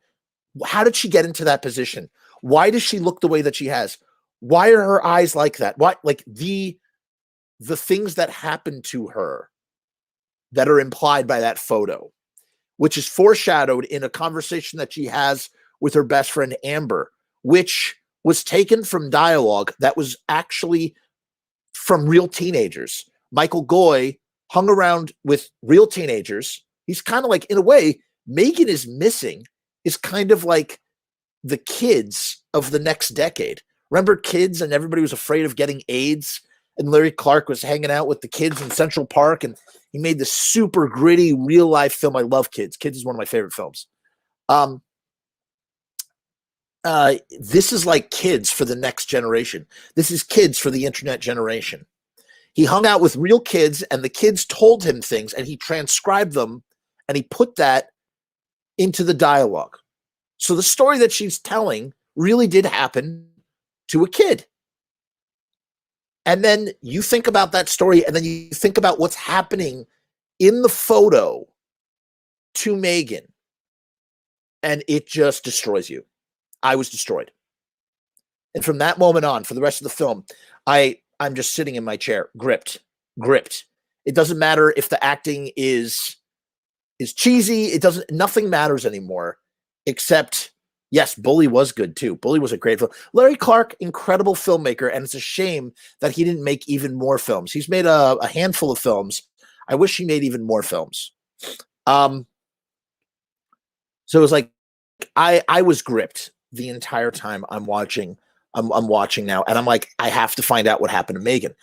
how did she get into that position? Why does she look the way that she has? Why are her eyes like that? Why, like the things that happen to her that are implied by that photo, which is foreshadowed in a conversation that she has with her best friend Amber, which was taken from dialogue that was actually from real teenagers. Michael Goy hung around with real teenagers. He's kind of like, in a way, Megan is Missing is kind of like the kids of the next decade. Remember Kids, and everybody was afraid of getting AIDS? And Larry Clark was hanging out with the kids in Central Park, and he made this super gritty, real-life film. I love Kids. Kids is one of my favorite films. This is like Kids for the next generation. This is Kids for the internet generation. He hung out with real kids, and the kids told him things, and he transcribed them, and he put that into the dialogue. So the story that she's telling really did happen to a kid. And then you think about that story, and then you think about what's happening in the photo to Megan, and it just destroys you. I was destroyed. And from that moment on, for the rest of the film, I'm just sitting in my chair, gripped. It doesn't matter if the acting is cheesy. Nothing matters anymore, except, yes, Bully was good too. Bully was a great film. Larry Clark, incredible filmmaker, and it's a shame that he didn't make even more films. He's made a handful of films. I wish he made even more films. So it was like, I was gripped the entire time I'm watching now, and I'm like, I have to find out what happened to Megan.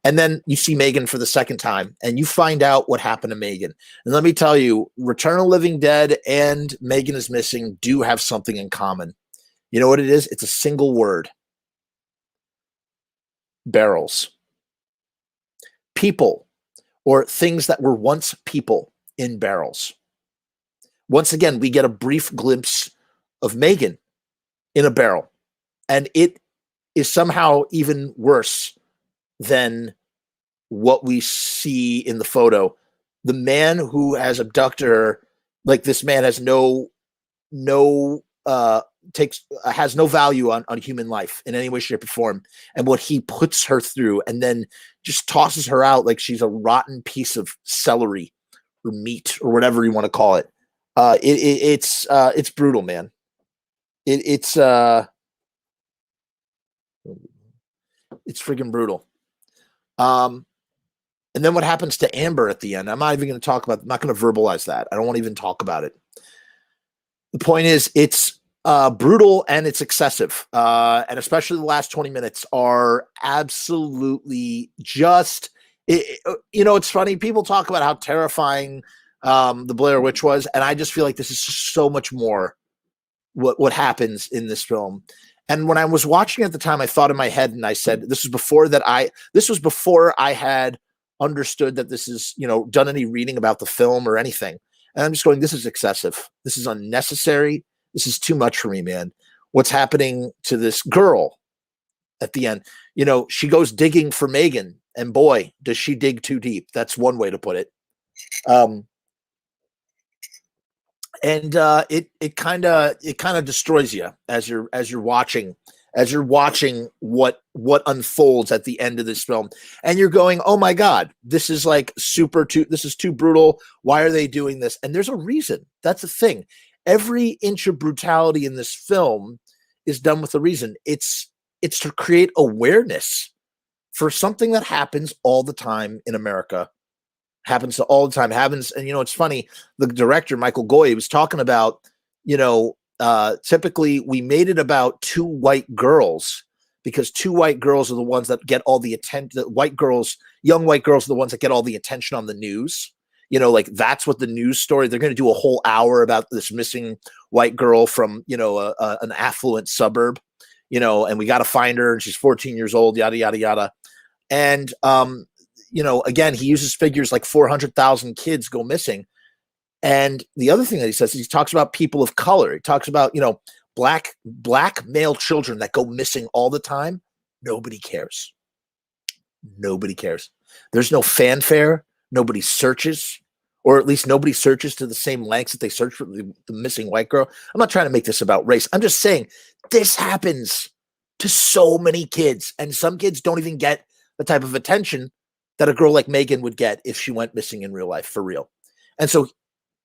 And then you see Megan for the second time, and you find out what happened to Megan. And let me tell you, Return of the Living Dead and Megan is Missing do have something in common. You know what it is? It's a single word. Barrels. People, or things that were once people, in barrels. Once again, we get a brief glimpse of Megan in a barrel, and it is somehow even worse than what we see in the photo. The man who has abducted her, like, this man has no value on human life in any way, shape, or form, and what he puts her through, and then just tosses her out like she's a rotten piece of celery or meat or whatever you want to call it. It's brutal, man. It's friggin' brutal. And then what happens to Amber at the end? I'm not even going to talk about. I'm not going to verbalize that. I don't want to even talk about it. The point is, it's brutal and it's excessive, and especially the last 20 minutes are absolutely just. It's funny. People talk about how terrifying the Blair Witch was, and I just feel like this is so much more what happens in this film. And when I was watching at the time, I thought in my head, and I said, this was before I had understood that this is, done any reading about the film or anything. And I'm just going, this is excessive. This is unnecessary. This is too much for me, man. What's happening to this girl at the end? She goes digging for Megan, and boy, does she dig too deep. That's one way to put it. and it kind of destroys you as you're watching what unfolds at the end of this film, and you're going, oh my god, this is like this is too brutal. Why are they doing this? And there's a reason. That's the thing. Every inch of brutality in this film is done with a reason. It's to create awareness for something that happens all the time in America. Happens to all the time. Happens, and it's funny. The director Michael Goy was talking about, typically we made it about two white girls because two white girls are the ones that get all the attention. Young white girls are the ones that get all the attention on the news. Like that's what the news story. They're going to do a whole hour about this missing white girl from an affluent suburb. And we got to find her, and she's 14 years old. Yada yada yada, and again, he uses figures like 400,000 kids go missing. And the other thing that he says is he talks about people of color. He talks about, black male children that go missing all the time. Nobody cares. Nobody cares. There's no fanfare. Nobody searches, or at least nobody searches to the same lengths that they search for the missing white girl. I'm not trying to make this about race. I'm just saying this happens to so many kids, and some kids don't even get the type of attention that a girl like Megan would get if she went missing in real life, for real. And so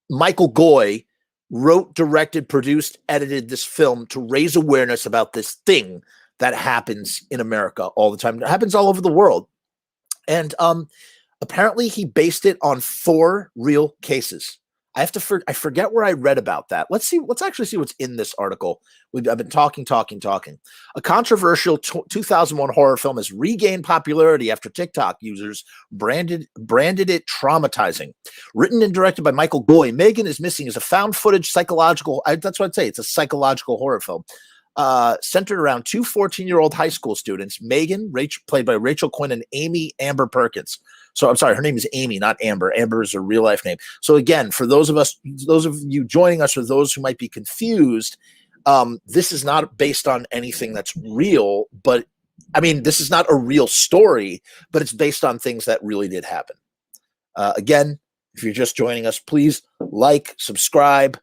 Michael Goy wrote, directed, produced, edited this film to raise awareness about this thing that happens in America all the time. It happens all over the world. And apparently he based it on 4 real cases. I forget where I read about that. Let's actually see what's in this article. I've been talking. A controversial 2001 horror film has regained popularity after TikTok users branded it traumatizing. Written and directed by Michael Goy, Megan is Missing is a found footage psychological. That's what I'd say. It's a psychological horror film. Centered around 2 14-year-old high school students, Megan, played by Rachel Quinn, and Amy Amber Perkins. So I'm sorry, her name is Amy, not Amber. Amber is her real life name. So again, for those of you joining us, or those who might be confused, this is not based on anything that's real, but I mean, this is not a real story, but it's based on things that really did happen. Again, if you're just joining us, please like, subscribe,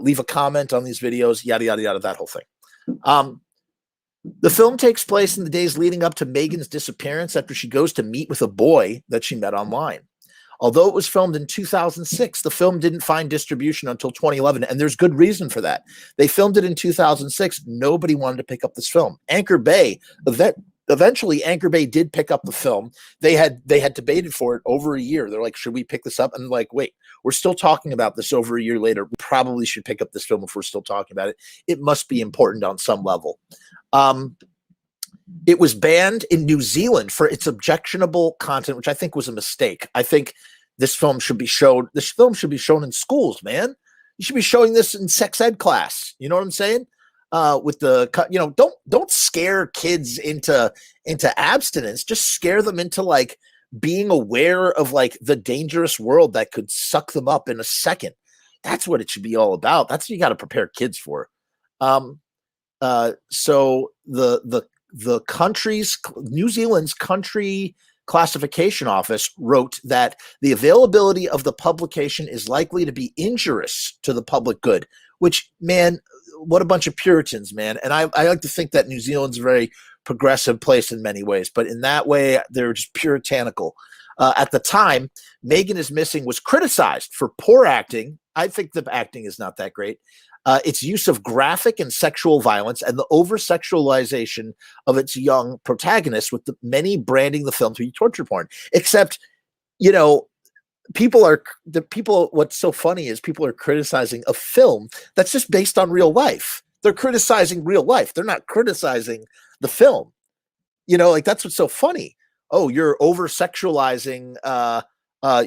leave a comment on these videos, yada, yada, yada, that whole thing. The film takes place in the days leading up to Megan's disappearance after she goes to meet with a boy that she met online. Although it was filmed in 2006, the film didn't find distribution until 2011, and there's good reason for that. They filmed it in 2006. Nobody wanted to pick up this film. Anchor Bay, eventually Anchor Bay did pick up the film. They had debated for it over a year. They're like, should we pick this up? And like, wait, we're still talking about this over a year later. We probably should pick up this film if we're still talking about it. It must be important on some level. It was banned in New Zealand for its objectionable content, which I think was a mistake. I think this film should be shown. This film should be shown in schools, man. You should be showing this in sex ed class. You know what I'm saying? With the, don't scare kids into abstinence. Just scare them into like being aware of like the dangerous world that could suck them up in a second. That's what it should be all about. That's what you got to prepare kids for. So the country's, New Zealand's country classification office wrote that the availability of the publication is likely to be injurious to the public good, which, man, what a bunch of Puritans, man. And I like to think that New Zealand's a very progressive place in many ways, but in that way, they're just puritanical. At the time, Megan is Missing was criticized for poor acting. I think the acting is not that great. Its use of graphic and sexual violence and the over-sexualization of its young protagonists, with the many branding the film to be torture porn. Except, what's so funny is people are criticizing a film that's just based on real life. They're criticizing real life. They're not criticizing the film. That's what's so funny. Oh, you're over-sexualizing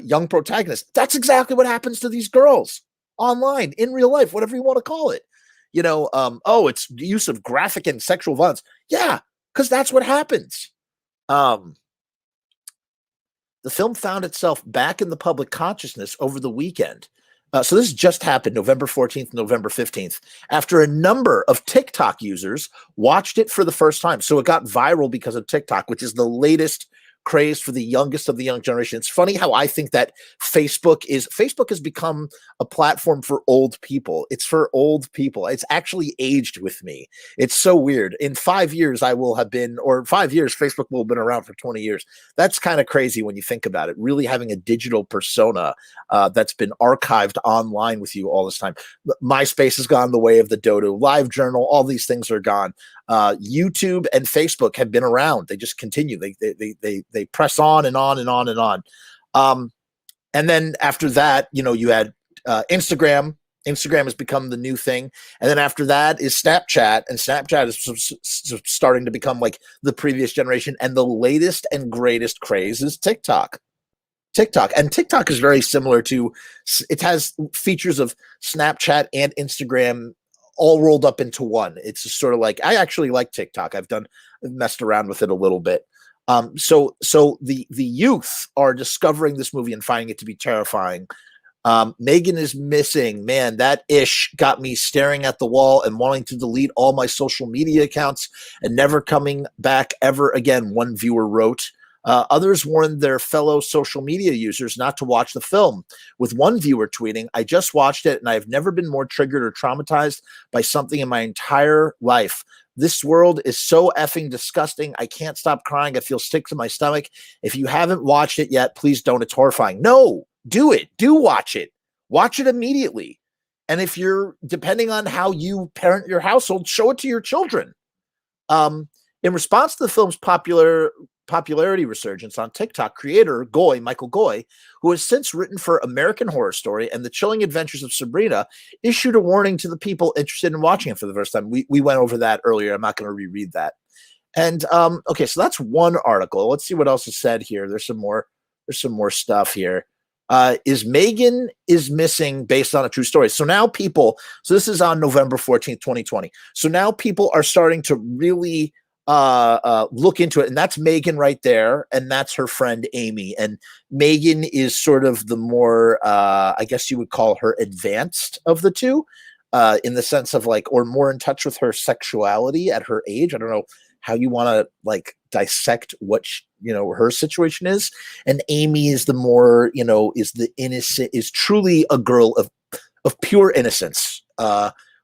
young protagonists. That's exactly what happens to these girls online, in real life, whatever you want to call it. It's use of graphic and sexual violence. Yeah, because that's what happens. The film found itself back in the public consciousness over the weekend. So this just happened November 14th, November 15th, after a number of TikTok users watched it for the first time. So it got viral because of TikTok, which is the latest craze for the youngest of the young generation. It's funny how I think that Facebook has become a platform for old people. It's for old people. It's actually aged with me. It's so weird. In 5 years, I will have been, or 5 years, Facebook will have been around for 20 years. That's kind of crazy when you think about it. Really having a digital persona that's been archived online with you all this time. MySpace has gone the way of the dodo. LiveJournal, all these things are gone. YouTube and Facebook have been around. They just continue. They press on and on and on and on. And then after that, you had Instagram. Instagram has become the new thing. And then after that is Snapchat. And Snapchat is starting to become like the previous generation. And the latest and greatest craze is TikTok. And TikTok is very similar to, it has features of Snapchat and Instagram all rolled up into one. It's just sort of like, I actually like TikTok. I've messed around with it a little bit. So the youth are discovering this movie and finding it to be terrifying. Megan is missing. Man, that ish got me staring at the wall and wanting to delete all my social media accounts and never coming back ever again, one viewer wrote. Others warned their fellow social media users not to watch the film, with one viewer tweeting, "I just watched it and I've never been more triggered or traumatized by something in my entire life. This world is so effing disgusting. I can't stop crying. I feel sick to my stomach. If you haven't watched it yet, please don't. It's horrifying." No, do it. Do watch it. Watch it immediately. And if you're, depending on how you parent your household, show it to your children. In response to the film's popularity resurgence on TikTok, creator Michael Goy, who has since written for American Horror Story and The Chilling Adventures of Sabrina, issued a warning to the people interested in watching it for the first time. We went over that earlier. I'm not going to reread that. And okay, so that's one article. Let's see what else is said here. There's some more stuff here. Is Megan is missing based on a true story. So now so this is on November 14th, 2020. So now people are starting to really look into it, and that's Megan right there, and that's her friend Amy. And Megan is sort of the more, I guess you would call her advanced of the two, in the sense of like, or more in touch with her sexuality at her age. I don't know how you want to like dissect what her situation is. And Amy is the more, is the innocent, is truly a girl of pure innocence,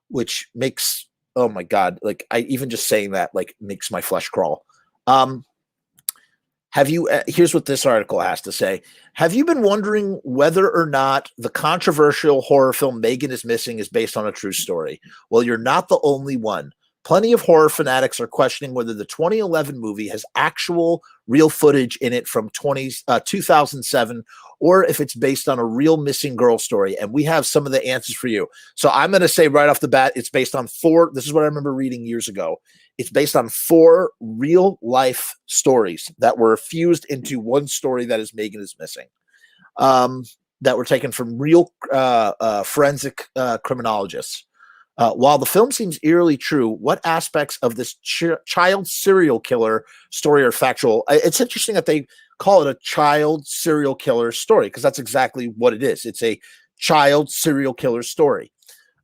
which makes, oh my God, like I even just saying that like makes my flesh crawl. Here's what this article has to say. Have you been wondering whether or not the controversial horror film Megan is Missing is based on a true story? Well, you're not the only one. Plenty of horror fanatics are questioning whether the 2011 movie has actual real footage in it from 2007, or if it's based on a real missing girl story. And we have some of the answers for you. So I'm going to say right off the bat, it's based on 4. This is what I remember reading years ago. It's based on 4 real life stories that were fused into one story that is Megan is Missing, that were taken from real forensic criminologists. While the film seems eerily true, what aspects of this child serial killer story are factual? It's interesting that they call it a child serial killer story, because that's exactly what it is. It's a child serial killer story.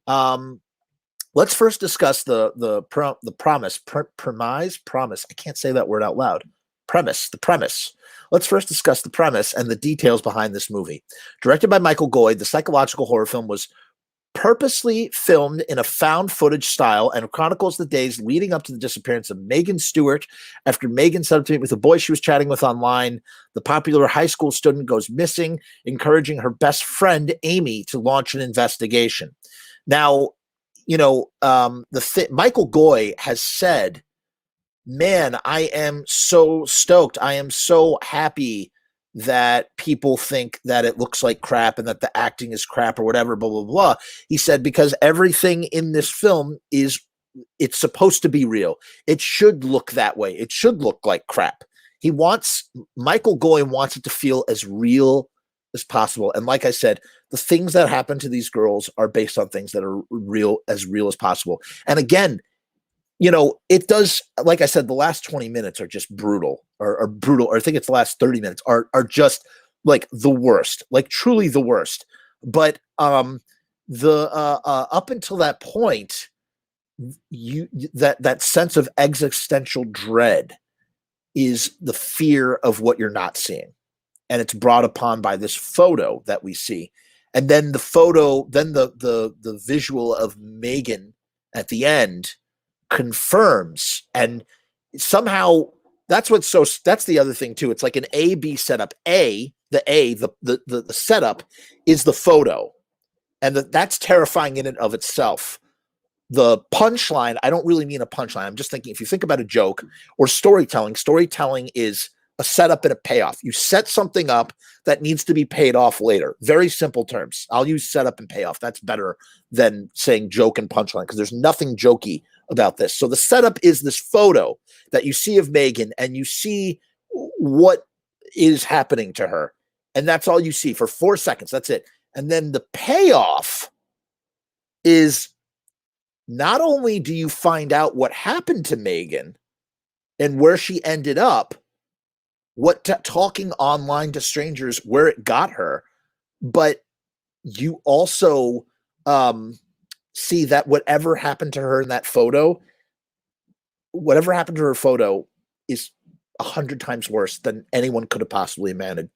Let's first discuss the premise. I can't say that word out loud. The premise. Let's first discuss the premise and the details behind this movie. Directed by Michael Goy, the psychological horror film was purposely filmed in a found footage style and chronicles the days leading up to the disappearance of Megan Stewart. After Megan set up to meet with a boy she was chatting with online, the popular high school student goes missing, encouraging her best friend Amy to launch an investigation. Now, Michael Goy has said, "Man, I am so stoked. I am so happy that people think that it looks like crap and that the acting is crap or whatever, blah, blah, blah." He said, because everything in this film it's supposed to be real. It should look that way. It should look like crap. Michael Goy wants it to feel as real as possible. And like I said, the things that happen to these girls are based on things that are real as possible. And again, it does, like I said, the last 20 minutes are just brutal, or brutal, or I think it's the last 30 minutes are just like the worst, like truly the worst. But the up until that point, that sense of existential dread is the fear of what you're not seeing. And it's brought upon by this photo that we see. And then the photo, then the visual of Megan at the end confirms, and somehow that's the other thing too. It's like an A-B setup. The setup is the photo, and that's terrifying in and of itself. The punchline, I don't really mean a punchline. I'm just thinking, if you think about a joke or storytelling is a setup and a payoff. You set something up that needs to be paid off later. Very simple terms. I'll use setup and payoff. That's better than saying joke and punchline, because there's nothing jokey about this. So the setup is this photo that you see of Megan, and you see what is happening to her. And that's all you see for 4 seconds. That's it. And then the payoff is, not only do you find out what happened to Megan and where she ended up, talking online to strangers, where it got her, but you also see that whatever happened to her in that photo, is 100 times worse than anyone could have possibly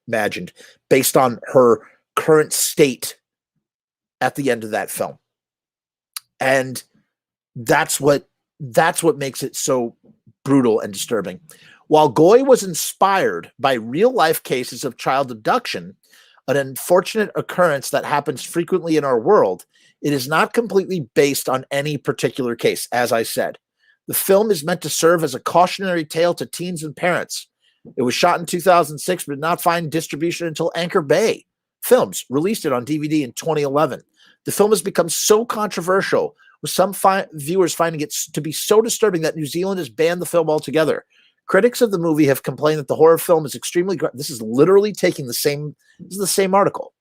imagined, based on her current state at the end of that film. And that's what makes it so brutal and disturbing. While Goy was inspired by real-life cases of child abduction, an unfortunate occurrence that happens frequently in our world, it is not completely based on any particular case, as I said. The film is meant to serve as a cautionary tale to teens and parents. It was shot in 2006, but did not find distribution until Anchor Bay Films released it on DVD in 2011. The film has become so controversial, with some viewers finding it to be so disturbing that New Zealand has banned the film altogether. Critics of the movie have complained that the horror film is extremely this is literally taking this is the same article.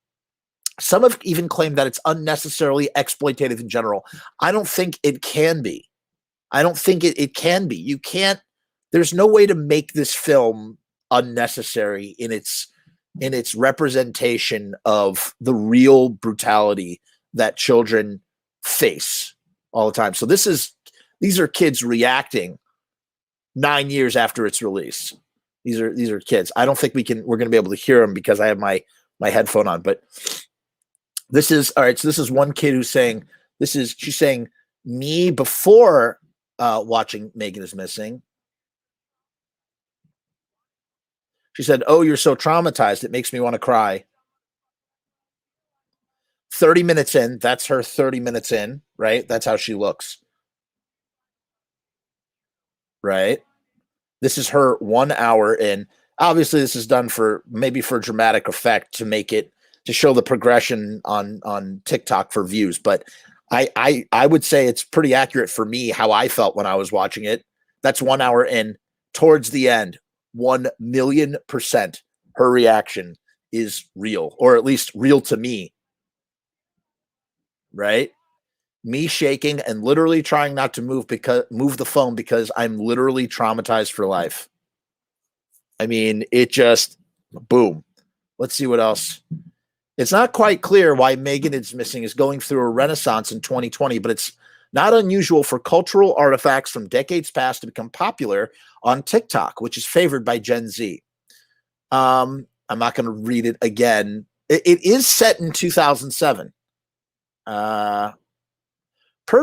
Some have even claimed that it's unnecessarily exploitative in general. I don't think it can be. I don't think it can be. You can't, there's no way to make this film unnecessary in its representation of the real brutality that children face all the time. So these are kids reacting 9 years after its release. These are kids. I don't think we're going to be able to hear them because I have my headphone on, but this is all right. So this is one kid who's saying, she's saying, me before watching Megan is Missing. She said, "Oh, you're so traumatized. It makes me want to cry." 30 minutes in, that's her 30 minutes in, right? That's how she looks. Right? This is her 1 hour in. Obviously, this is done for dramatic effect to show the progression on TikTok for views. But I would say it's pretty accurate for me how I felt when I was watching it. That's 1 hour in. Towards the end, 1,000,000% her reaction is real, or at least real to me. Right? Me shaking and literally trying not to move the phone because I'm literally traumatized for life. I mean, it just boom. Let's see what else. It's not quite clear why Megan is Missing is going through a renaissance in 2020, but it's not unusual for cultural artifacts from decades past to become popular on TikTok, which is favored by Gen Z. I'm not going to read it again. It is set in 2007. Per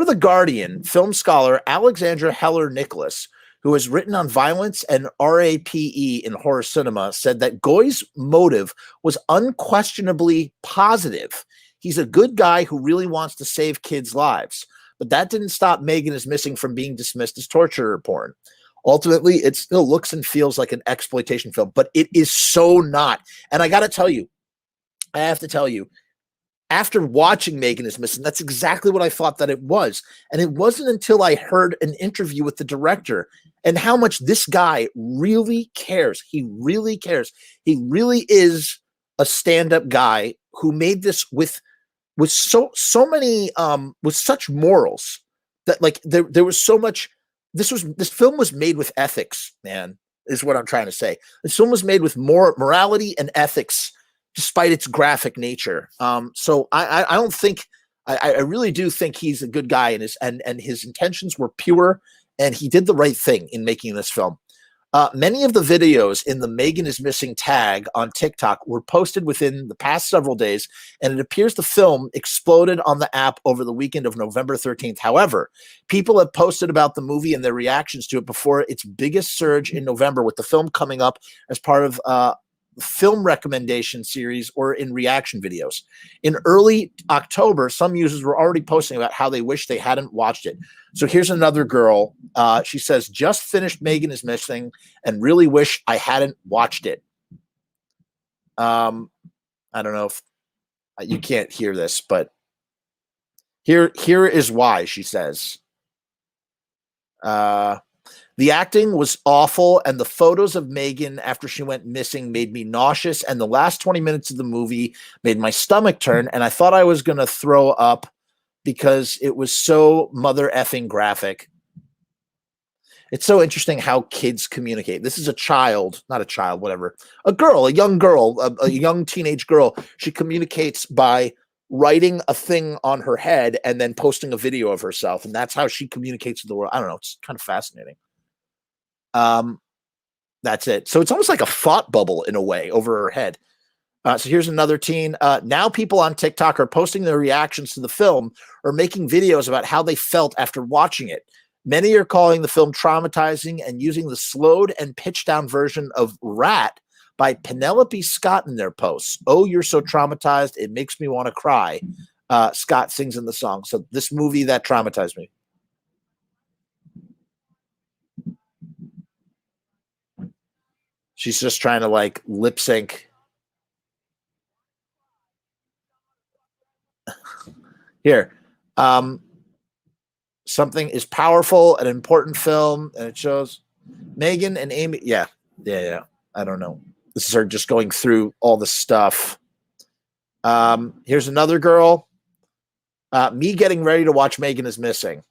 The Guardian, film scholar Alexandra Heller Nicholas, who has written on violence and RAPE in horror cinema, said that Goy's motive was unquestionably positive. He's a good guy who really wants to save kids' lives. But that didn't stop Megan is Missing from being dismissed as torture porn. Ultimately, it still looks and feels like an exploitation film, but it is so not. And I have to tell you, after watching Megan is Missing, that's exactly what I thought that it was. And it wasn't until I heard an interview with the director and how much this guy really cares. He really cares. He really is a stand-up guy who made this with so many with such morals that, like, there was so much. This film was made with ethics, man, is what I'm trying to say. This film was made with more morality and ethics, despite its graphic nature. So I don't think, I really do think he's a good guy, and his intentions were pure, and he did the right thing in making this film. Many of the videos in the Megan is Missing tag on TikTok were posted within the past several days, and it appears the film exploded on the app over the weekend of November 13th. However, people have posted about the movie and their reactions to it before its biggest surge in November, with the film coming up as part of film recommendation series or in reaction videos. In early October, some users were already posting about how they wish they hadn't watched it. So here's another girl. She says, just finished Megan is Missing and really wish I hadn't watched it. I don't know if you can't hear this, but here is why. She says, the acting was awful, and the photos of Megan after she went missing made me nauseous, and the last 20 minutes of the movie made my stomach turn, and I thought I was going to throw up because it was so mother effing graphic. It's so interesting how kids communicate. This is a child, not a child, whatever. A girl, a young girl, a young teenage girl. She communicates by writing a thing on her head and then posting a video of herself, and that's how she communicates with the world. I don't know. It's kind of fascinating. That's it. So it's almost like a thought bubble in a way over her head. So here's another teen. Now people on TikTok are posting their reactions to the film or making videos about how they felt after watching it. Many are calling the film traumatizing and using the slowed and pitched down version of Rat by Penelope Scott in their posts. Oh, you're so traumatized. It makes me want to cry. Scott sings in the song. So this movie that traumatized me. She's just trying to like lip sync. Here. Something is powerful, an important film, and it shows Megan and Amy. Yeah. I don't know. This is her just going through all the stuff. Here's another girl. Me getting ready to watch Megan is Missing.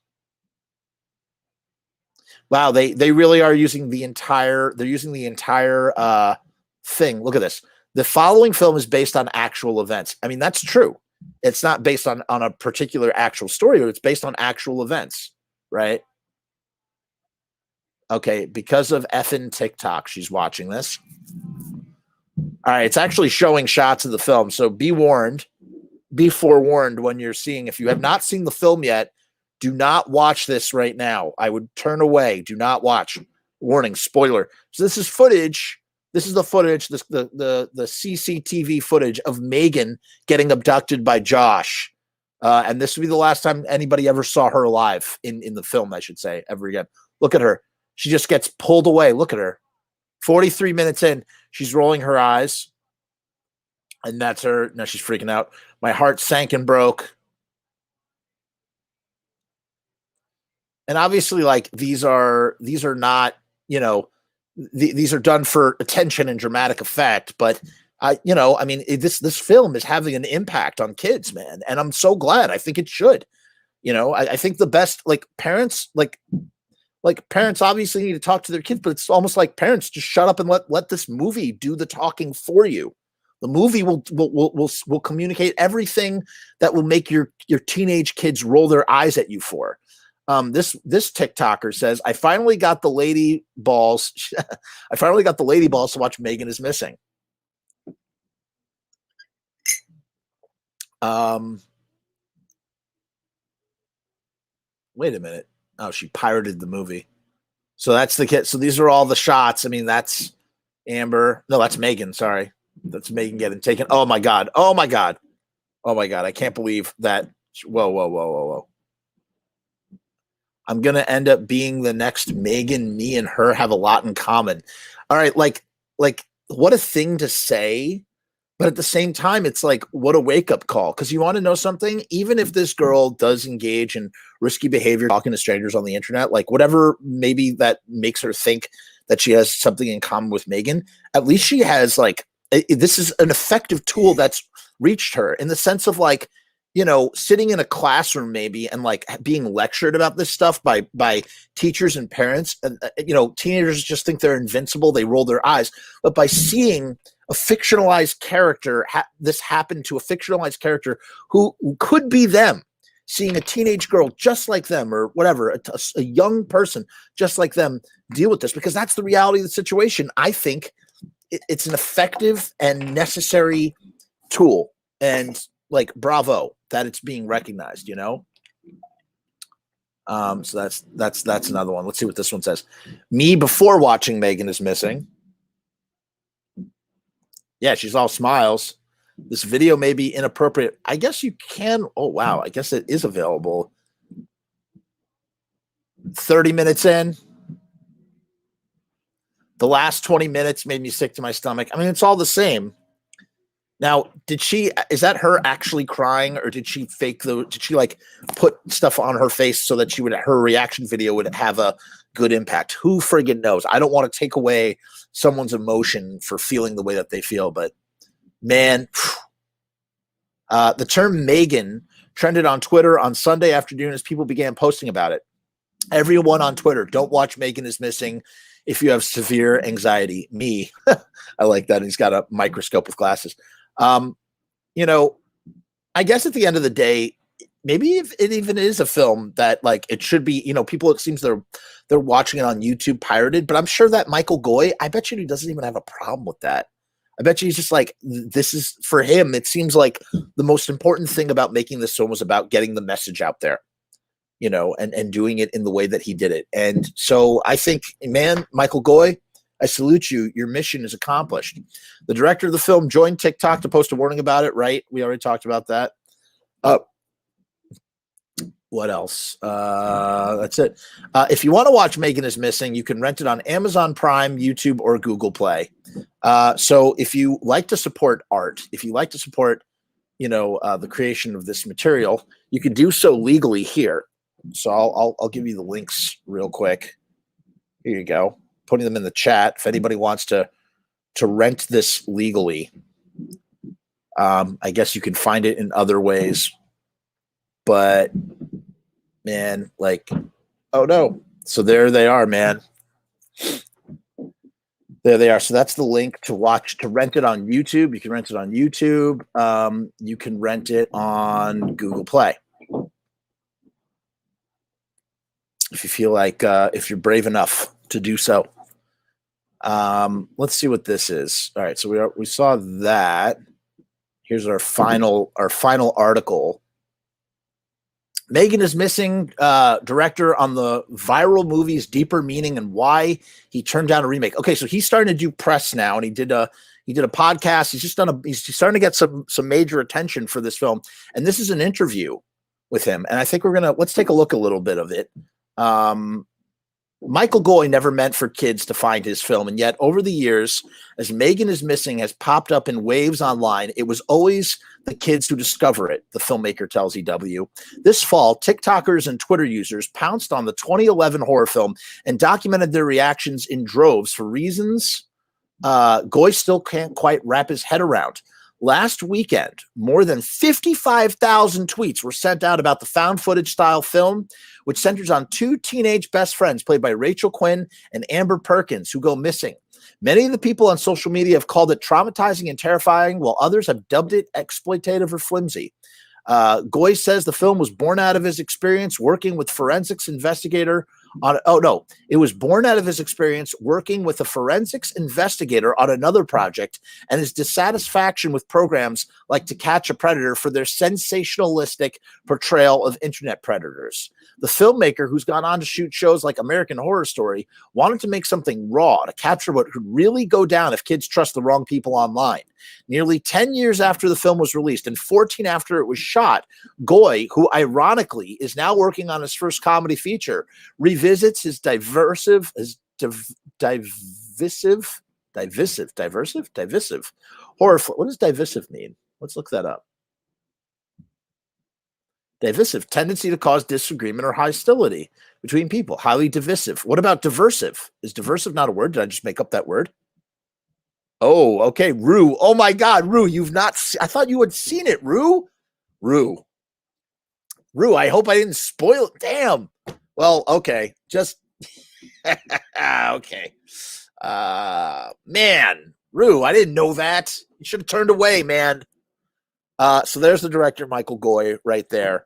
Wow, they really are using the entire. They're using the entire thing. Look at this. The following film is based on actual events. I mean, that's true. It's not based on a particular actual story, but it's based on actual events, right? Okay, because of effing TikTok, she's watching this. All right, it's actually showing shots of the film, so be warned, be forewarned when you're seeing. If you have not seen the film yet, do not watch this right now. I would turn away. Do not watch. Warning, spoiler. So this is footage. This is the footage, the CCTV footage of Megan getting abducted by Josh. And this would be the last time anybody ever saw her alive in the film, I should say, ever again. Look at her. She just gets pulled away. Look at her. 43 minutes in, she's rolling her eyes. And that's her. Now she's freaking out. My heart sank and broke. And obviously, like, these are not, you know, these are done for attention and dramatic effect, but I mean, this film is having an impact on kids, man, and I'm so glad. I think it should. I think the best, like, parents, like parents obviously need to talk to their kids, but it's almost like parents just shut up and let this movie do the talking for you. The movie will communicate everything that will make your teenage kids roll their eyes at you for. This TikToker says, I finally got the lady balls. I finally got the lady balls to watch Megan is Missing. Wait a minute. Oh, she pirated the movie. So that's the kid. So these are all the shots. I mean, that's Amber. No, that's Megan. Sorry. That's Megan getting taken. Oh my God. Oh my God. Oh my God. I can't believe that. Whoa. I'm going to end up being the next Megan. Me and her have a lot in common. All right. Like what a thing to say. But at the same time, it's like, what a wake-up call. Because you want to know something? Even if this girl does engage in risky behavior, talking to strangers on the internet, like whatever maybe that makes her think that she has something in common with Megan, at least she has, like, this is an effective tool that's reached her in the sense of, like, sitting in a classroom maybe and like being lectured about this stuff by teachers and parents. And, teenagers just think they're invincible. They roll their eyes. But by seeing a fictionalized character, this happened to a fictionalized character who could be them. seeing a teenage girl just like them or whatever, a young person just like them deal with this, because that's the reality of the situation. I think it's an effective and necessary tool, and like, bravo that it's being recognized, you know? So that's another one. Let's see what this one says. Me before watching Megan is Missing. Yeah, she's all smiles. This video may be inappropriate. I guess you can. Oh, wow. I guess it is available. 30 minutes in. The last 20 minutes made me sick to my stomach. I mean, it's all the same. Now, is that her actually crying, or did she did she like put stuff on her face so that her reaction video would have a good impact? Who friggin' knows? I don't want to take away someone's emotion for feeling the way that they feel, but man, the term Megan trended on Twitter on Sunday afternoon as people began posting about it. Everyone on Twitter, don't watch Megan is Missing if you have severe anxiety. Me, I like that. He's got a microscope with glasses. You know, I guess at the end of the day, maybe if it even is a film that, like, it should be, you know, people, it seems they're watching it on YouTube pirated, but I'm sure that Michael Goy, I bet you he doesn't even have a problem with that. I bet you he's just like, this is for him. It seems like the most important thing about making this film was about getting the message out there, you know, and doing it in the way that he did it. And so I think, man, Michael Goy, I salute you. Your mission is accomplished. The director of the film joined TikTok to post a warning about it, right? We already talked about that. What else? That's it. If you want to watch Megan is Missing, you can rent it on Amazon Prime, YouTube, or Google Play. So if you like to support art, if you like to support, you know, the creation of this material, you can do so legally here. So I'll give you the links real quick. Here you go. Putting them in the chat. If anybody wants to rent this legally, I guess you can find it in other ways. But man, like, oh no. So there they are, man. There they are. So that's the link to rent it on YouTube. You can rent it on YouTube. You can rent it on Google Play. If you feel like, if you're brave enough to do so. Let's see what this is. All right. So we saw that. Here's our final article. Megan is Missing, director on the viral movie's deeper meaning and why he turned down a remake. Okay, so he's starting to do press now, and he did a podcast. He's starting to get some major attention for this film, and this is an interview with him. And I think let's take a look a little bit of it. Michael Goy never meant for kids to find his film, and yet over the years, as Megan is Missing has popped up in waves online, it was always the kids who discover it, the filmmaker tells EW. This fall, TikTokers and Twitter users pounced on the 2011 horror film and documented their reactions in droves for reasons Goy still can't quite wrap his head around. Last weekend, more than 55,000 tweets were sent out about the found footage style film, which centers on two teenage best friends played by Rachel Quinn and Amber Perkins, who go missing. Many of the people on social media have called it traumatizing and terrifying, while others have dubbed it exploitative or flimsy. Goy says the film was born out of his experience working with forensics investigator it was born out of his experience working with a forensics investigator on another project and his dissatisfaction with programs like To Catch a Predator for their sensationalistic portrayal of internet predators. The filmmaker, who's gone on to shoot shows like American Horror Story, wanted to make something raw to capture what could really go down if kids trust the wrong people online. Nearly 10 years after the film was released and 14 after it was shot, Goy, who ironically is now working on his first comedy feature, revisits his divisive horror. What does divisive mean? Let's look that up. Divisive, tendency to cause disagreement or hostility between people. Highly divisive. What about diversive? Is diversive not a word? Did I just make up that word? Oh, okay. Rue. Oh my God, Rue, you've not. I thought you had seen it, Rue. Rue. I hope I didn't spoil it. Damn. Well, okay. Just okay. Man, Rue, I didn't know that. You should have turned away, man. So there's the director, Michael Goy, right there.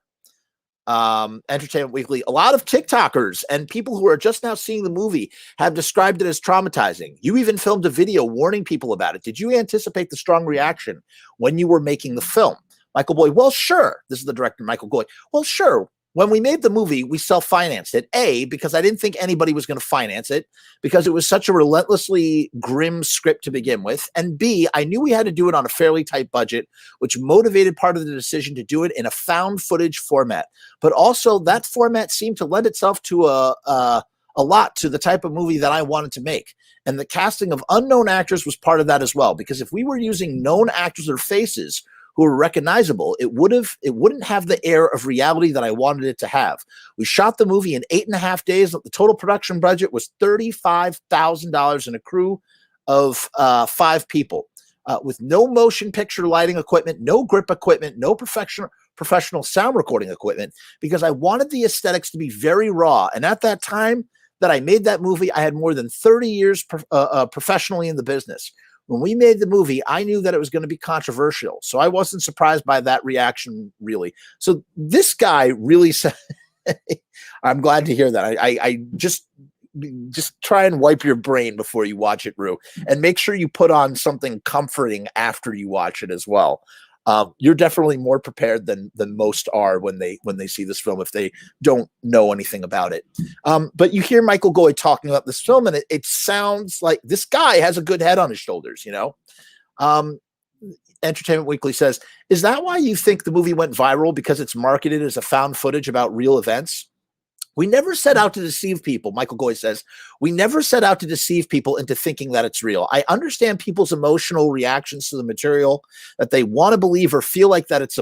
Entertainment Weekly, a lot of TikTokers and people who are just now seeing the movie have described it as traumatizing. You even filmed a video warning people about it. Did you anticipate the strong reaction when you were making the film? Michael Boyd, well, sure. This is the director, Michael Boyd. Well, sure. When we made the movie, we self-financed it. A, because I didn't think anybody was going to finance it because it was such a relentlessly grim script to begin with. And B, I knew we had to do it on a fairly tight budget, which motivated part of the decision to do it in a found footage format. But also that format seemed to lend itself to a lot to the type of movie that I wanted to make. And the casting of unknown actors was part of that as well. Because if we were using known actors or faces who were recognizable, it wouldn't have the air of reality that I wanted it to have. We shot the movie in 8.5 days. The total production budget was $35,000 and a crew of 5 people with no motion picture lighting equipment, no grip equipment, no professional sound recording equipment, because I wanted the aesthetics to be very raw. And at that time that I made that movie, I had more than 30 years professionally in the business. When we made the movie, I knew that it was going to be controversial. So I wasn't surprised by that reaction, really. So this guy really said, I'm glad to hear that. I just try and wipe your brain before you watch it, Rue, and make sure you put on something comforting after you watch it as well. You're definitely more prepared than most are when they see this film if they don't know anything about it. But you hear Michael Goy talking about this film, and it sounds like this guy has a good head on his shoulders. Entertainment Weekly says, "Is that why you think the movie went viral? Because it's marketed as a found footage about real events?" We never set out to deceive people, Michael Goy says. We never set out to deceive people into thinking that it's real. I understand people's emotional reactions to the material, that they want to believe or feel like that it's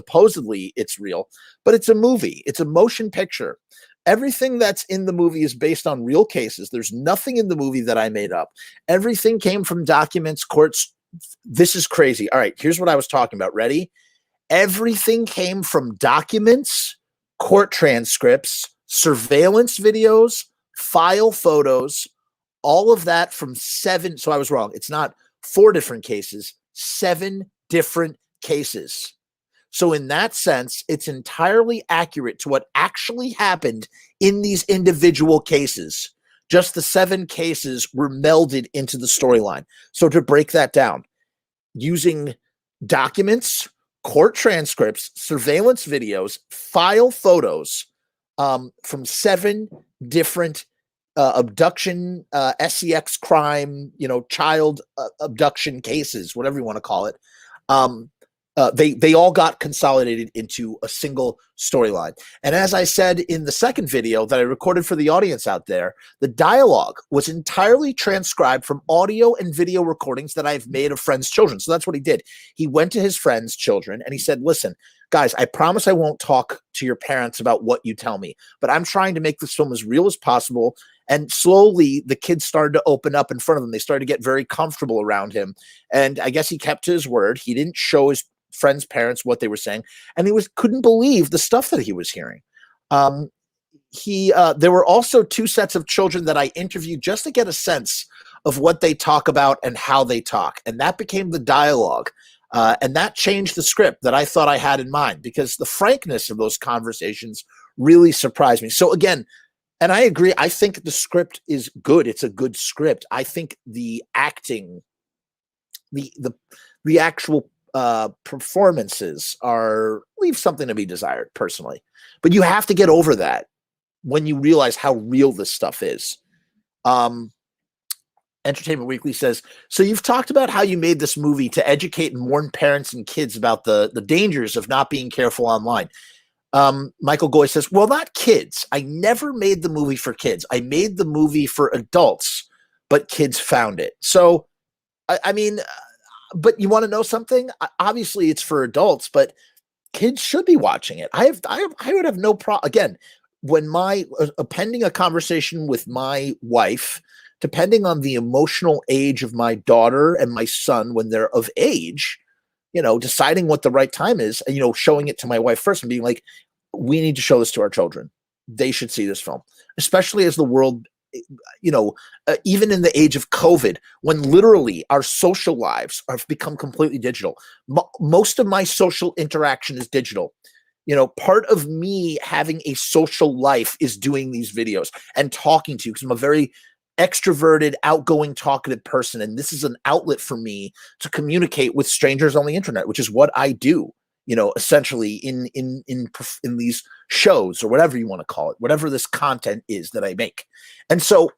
real, but it's a movie. It's a motion picture. Everything that's in the movie is based on real cases. There's nothing in the movie that I made up. Everything came from documents, courts. This is crazy. All right, here's what I was talking about. Ready? Everything came from documents, court transcripts, surveillance videos, file photos, all of that from 7. So I was wrong. It's not 4 different cases, 7 different cases. So in that sense, it's entirely accurate to what actually happened in these individual cases. Just the 7 cases were melded into the storyline. So to break that down, using documents, court transcripts, surveillance videos, file photos, from 7 different abduction, SEX crime, child abduction cases, whatever you want to call it. They all got consolidated into a single storyline. And as I said in the second video that I recorded for the audience out there, the dialogue was entirely transcribed from audio and video recordings that I've made of friends' children. So that's what he did. He went to his friends' children and he said, listen, guys, I promise I won't talk to your parents about what you tell me, but I'm trying to make this film as real as possible. And slowly the kids started to open up in front of them. They started to get very comfortable around him. And I guess he kept to his word. He didn't show his friends' parents what they were saying. And he couldn't believe the stuff that he was hearing. There were also 2 sets of children that I interviewed just to get a sense of what they talk about and how they talk. And that became the dialogue. And that changed the script that I thought I had in mind, because the frankness of those conversations really surprised me. So again, and I agree, I think the script is good. It's a good script. I think the acting, the actual performances leave something to be desired, personally. But you have to get over that when you realize how real this stuff is. Entertainment Weekly says, so you've talked about how you made this movie to educate and warn parents and kids about the dangers of not being careful online. Michael Goy says, well, not kids. I never made the movie for kids. I made the movie for adults, but kids found it. So, I mean, but you want to know something? Obviously, it's for adults, but kids should be watching it. I would have no problem. Again, when pending a conversation with my wife, depending on the emotional age of my daughter and my son when they're of age, deciding what the right time is, showing it to my wife first and being like, we need to show this to our children. They should see this film, especially as the world, even in the age of COVID, when literally our social lives have become completely digital. Most of my social interaction is digital. part of me having a social life is doing these videos and talking to you, because I'm a very extroverted, outgoing, talkative person. And this is an outlet for me to communicate with strangers on the internet, which is what I do, essentially in these shows, or whatever you want to call it, whatever this content is that I make. And so,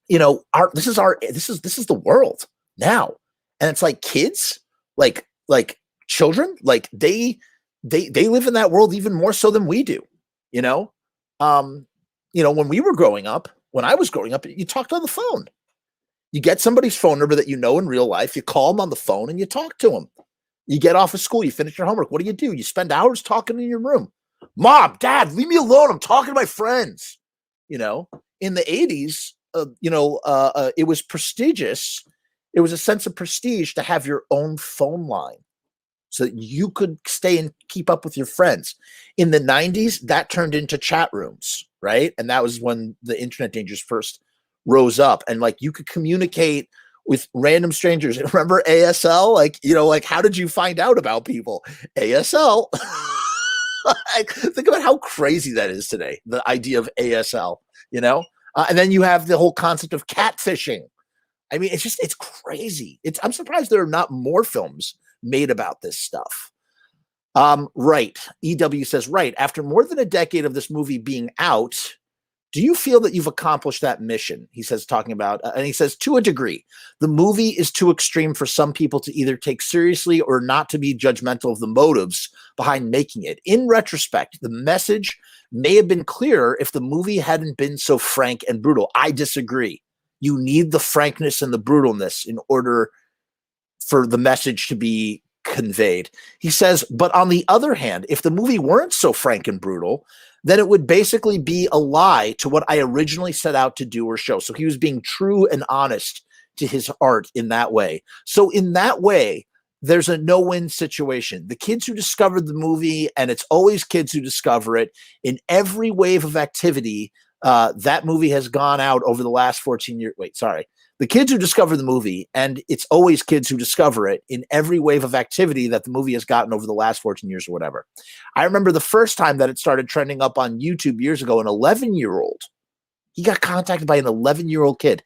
this is the world now. And it's like kids, like children, like they live in that world even more so than we do. When we were growing up, when I was growing up, you talked on the phone. You get somebody's phone number that you know in real life, you call them on the phone and you talk to them. You get off of school, you finish your homework. What do? You spend hours talking in your room. Mom, Dad, leave me alone. I'm talking to my friends. In the 80s, it was prestigious. It was a sense of prestige to have your own phone line so that you could stay and keep up with your friends. In the 90s, that turned into chat rooms, right? And that was when the internet dangers first rose up. And like you could communicate with random strangers. Remember ASL? Like how did you find out about people? ASL. Think about how crazy that is today, the idea of ASL, and then you have the whole concept of catfishing. I mean, it's crazy. I'm surprised there are not more films made about this stuff. Right. EW says, right. After more than a decade of this movie being out, do you feel that you've accomplished that mission? He says, talking about, and he says, to a degree, the movie is too extreme for some people to either take seriously or not to be judgmental of the motives behind making it. In retrospect, the message may have been clearer if the movie hadn't been so frank and brutal. I disagree. You need the frankness and the brutalness in order for the message to be conveyed. He says, but on the other hand, if the movie weren't so frank and brutal, then it would basically be a lie to what I originally set out to do or show. So he was being true and honest to his art in that way. So in that way, there's a no-win situation. The kids who discovered the movie, and it's always kids who discover it, in every wave of activity, that movie has gone out over the last 14 years. The kids who discover the movie, and it's always kids who discover it in every wave of activity that the movie has gotten over the last 14 years or whatever. I remember the first time that it started trending up on YouTube years ago, an 11-year-old, he got contacted by an 11-year-old kid.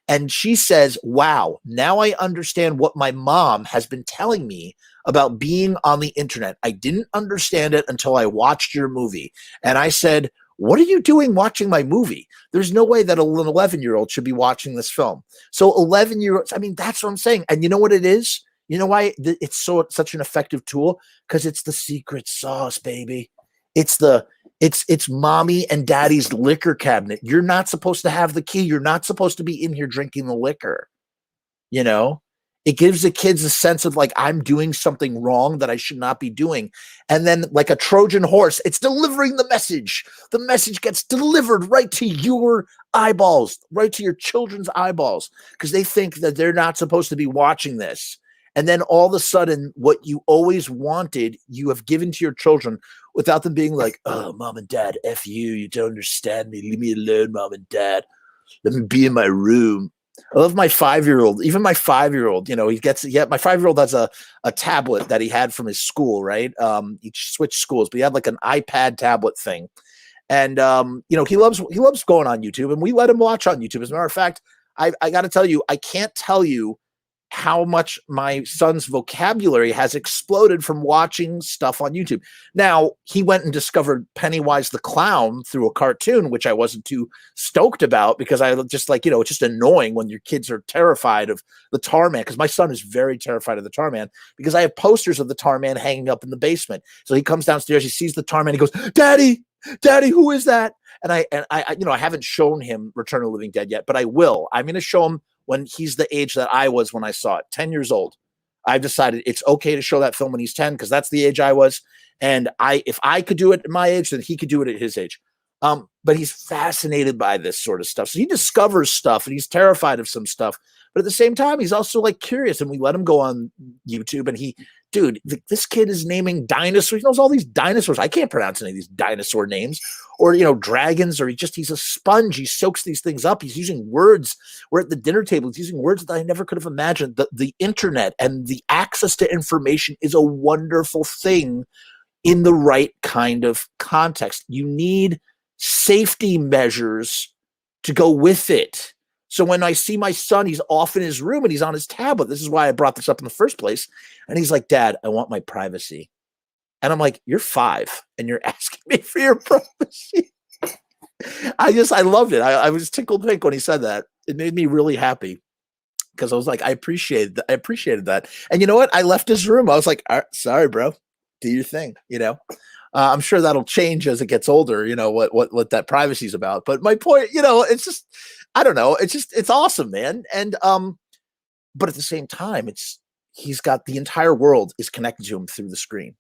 And she says, wow, now I understand what my mom has been telling me about being on the internet. I didn't understand it until I watched your movie. And I said, what are you doing watching my movie? There's no way that an 11-year-old should be watching this film. So 11-year-olds, I mean, that's what I'm saying. And you know what it is? You know why it's such an effective tool? Because it's the secret sauce, baby. It's mommy and daddy's liquor cabinet. You're not supposed to have the key. You're not supposed to be in here drinking the liquor. It gives the kids a sense of like, I'm doing something wrong that I should not be doing. And then like a Trojan horse, it's delivering the message. The message gets delivered right to your eyeballs, right to your children's eyeballs, because they think that they're not supposed to be watching this. And then all of a sudden, what you always wanted, you have given to your children without them being like, oh, mom and dad, F you. You don't understand me. Leave me alone, mom and dad. Let me be in my room. I love my 5-year-old. Even my 5-year-old, my 5-year-old has a tablet that he had from his school, right? He switched schools, but he had like an iPad tablet thing. And, he loves going on YouTube, and we let him watch on YouTube. As a matter of fact, I got to tell you, I can't tell you how much my son's vocabulary has exploded from watching stuff on YouTube. Now, he went and discovered Pennywise the Clown through a cartoon, which I wasn't too stoked about, because I just like, it's just annoying when your kids are terrified of the Tar Man, because my son is very terrified of the Tar Man, because I have posters of the Tar Man hanging up in the basement. So he comes downstairs, he sees the Tar Man, he goes, Daddy, who is that? And I haven't shown him Return of the Living Dead yet, but I will. I'm going to show him when he's the age that I was when I saw it, 10 years old. I've decided it's okay to show that film when he's 10, because that's the age I was. And if I could do it at my age, then he could do it at his age. But he's fascinated by this sort of stuff. So he discovers stuff, and he's terrified of some stuff. But at the same time, he's also like curious, and we let him go on YouTube, and this kid is naming dinosaurs. He knows all these dinosaurs. I can't pronounce any of these dinosaur names, or, dragons, or he's a sponge. He soaks these things up. He's using words. We're at the dinner table. He's using words that I never could have imagined. The internet and the access to information is a wonderful thing in the right kind of context. You need safety measures to go with it. So when I see my son, he's off in his room and he's on his tablet. This is why I brought this up in the first place. And he's like, Dad, I want my privacy. And I'm like, you're 5 and you're asking me for your privacy. I loved it. I was tickled pink when he said that. It made me really happy because I was like, I appreciated that. And you know what? I left his room. I was like, sorry, bro, do your thing. I'm sure that'll change as it gets older, what that privacy is about. But my point, it's just, I don't know. It's awesome, man. And, but at the same time, he's got the entire world is connected to him through the screen.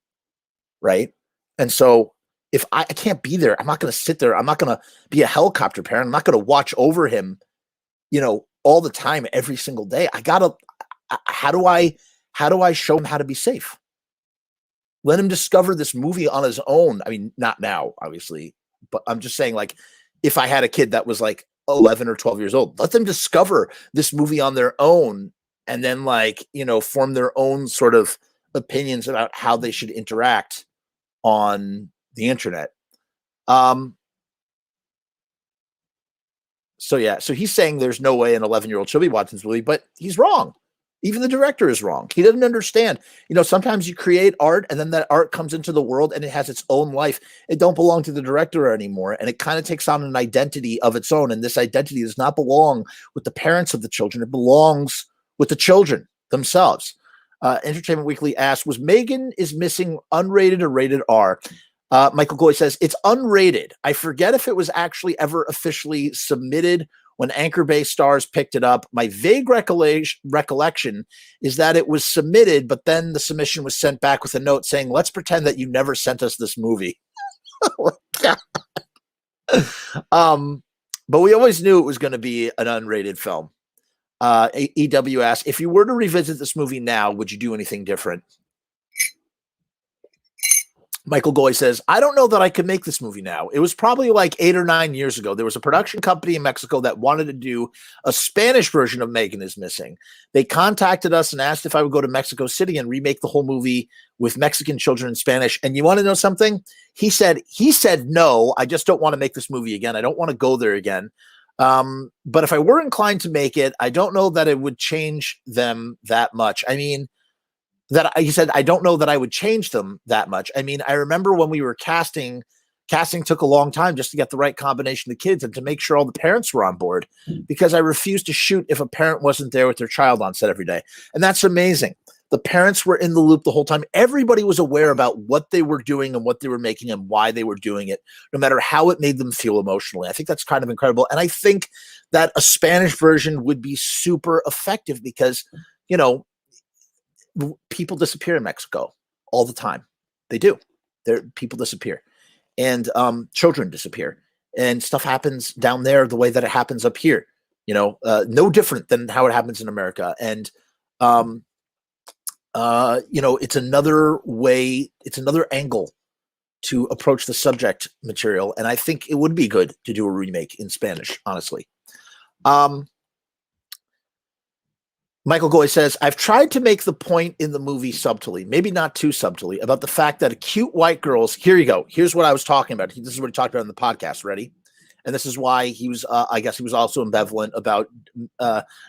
Right. And so if I can't be there, I'm not going to sit there. I'm not going to be a helicopter parent. I'm not going to watch over him, all the time, every single day. How do I show him how to be safe? Let him discover this movie on his own. I mean, not now, obviously, but I'm just saying, like, if I had a kid that was like 11 or 12 years old, let them discover this movie on their own and then, like, form their own sort of opinions about how they should interact on the internet. So he's saying there's no way an 11-year-old should be watching this movie, but he's wrong. Even the director is wrong. He doesn't understand. Sometimes you create art and then that art comes into the world and it has its own life. It don't belong to the director anymore. And it kind of takes on an identity of its own. And this identity does not belong with the parents of the children. It belongs with the children themselves. Entertainment Weekly asks, was Megan is Missing unrated or rated R? Michael Goy says, it's unrated. I forget if it was actually ever officially submitted when Anchor Bay Stars picked it up. My vague recollection is that it was submitted, but then the submission was sent back with a note saying, let's pretend that you never sent us this movie. But we always knew it was going to be an unrated film. EW asks, if you were to revisit this movie now, would you do anything different? Michael Goy says, I don't know that I could make this movie now. It was probably like 8 or 9 years ago. There was a production company in Mexico that wanted to do a Spanish version of Megan is Missing. They contacted us and asked if I would go to Mexico City and remake the whole movie with Mexican children in Spanish. And you want to know something? He said, no, I just don't want to make this movie again. I don't want to go there again. But if I were inclined to make it, I don't know that it would change them that much. I mean, he said, I don't know that I would change them that much. I mean, I remember when we were casting took a long time just to get the right combination of kids and to make sure all the parents were on board, because I refused to shoot if a parent wasn't there with their child on set every day. And that's amazing. The parents were in the loop the whole time. Everybody was aware about what they were doing and what they were making and why they were doing it, no matter how it made them feel emotionally. I think that's kind of incredible. And I think that a Spanish version would be super effective because, people disappear in Mexico all the time. They do. People disappear, and children disappear, and stuff happens down there the way that it happens up here. No different than how it happens in America. And it's another way. It's another angle to approach the subject material, and I think it would be good to do a remake in Spanish. Honestly. Michael Goy says, I've tried to make the point in the movie subtly, maybe not too subtly, about the fact that cute white girls, here you go. Here's what I was talking about. This is what he talked about in the podcast. Ready? And this is why he was, I guess he was also ambivalent about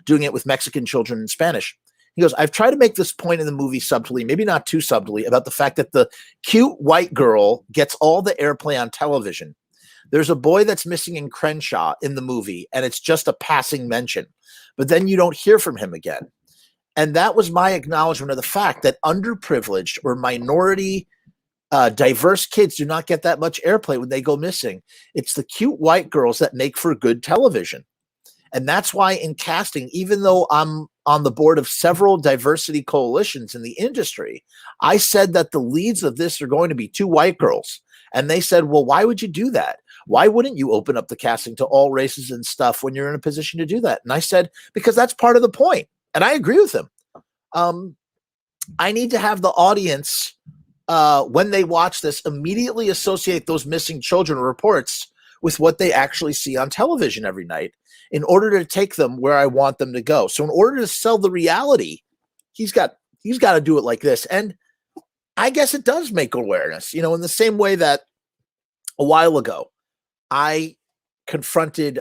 doing it with Mexican children in Spanish. He goes, I've tried to make this point in the movie subtly, maybe not too subtly, about the fact that the cute white girl gets all the airplay on television. There's a boy that's missing in Crenshaw in the movie, and it's just a passing mention. But then you don't hear from him again. And that was my acknowledgement of the fact that underprivileged or minority diverse kids do not get that much airplay when they go missing. It's the cute white girls that make for good television. And that's why in casting, even though I'm on the board of several diversity coalitions in the industry, I said that the leads of this are going to be 2 white girls. And they said, well, why would you do that? Why wouldn't you open up the casting to all races and stuff when you're in a position to do that? And I said, because that's part of the point. And I agree with him. I need to have the audience, when they watch this, immediately associate those missing children reports with what they actually see on television every night in order to take them where I want them to go. So in order to sell the reality, he's got to do it like this. And I guess it does make awareness, in the same way that a while ago, I confronted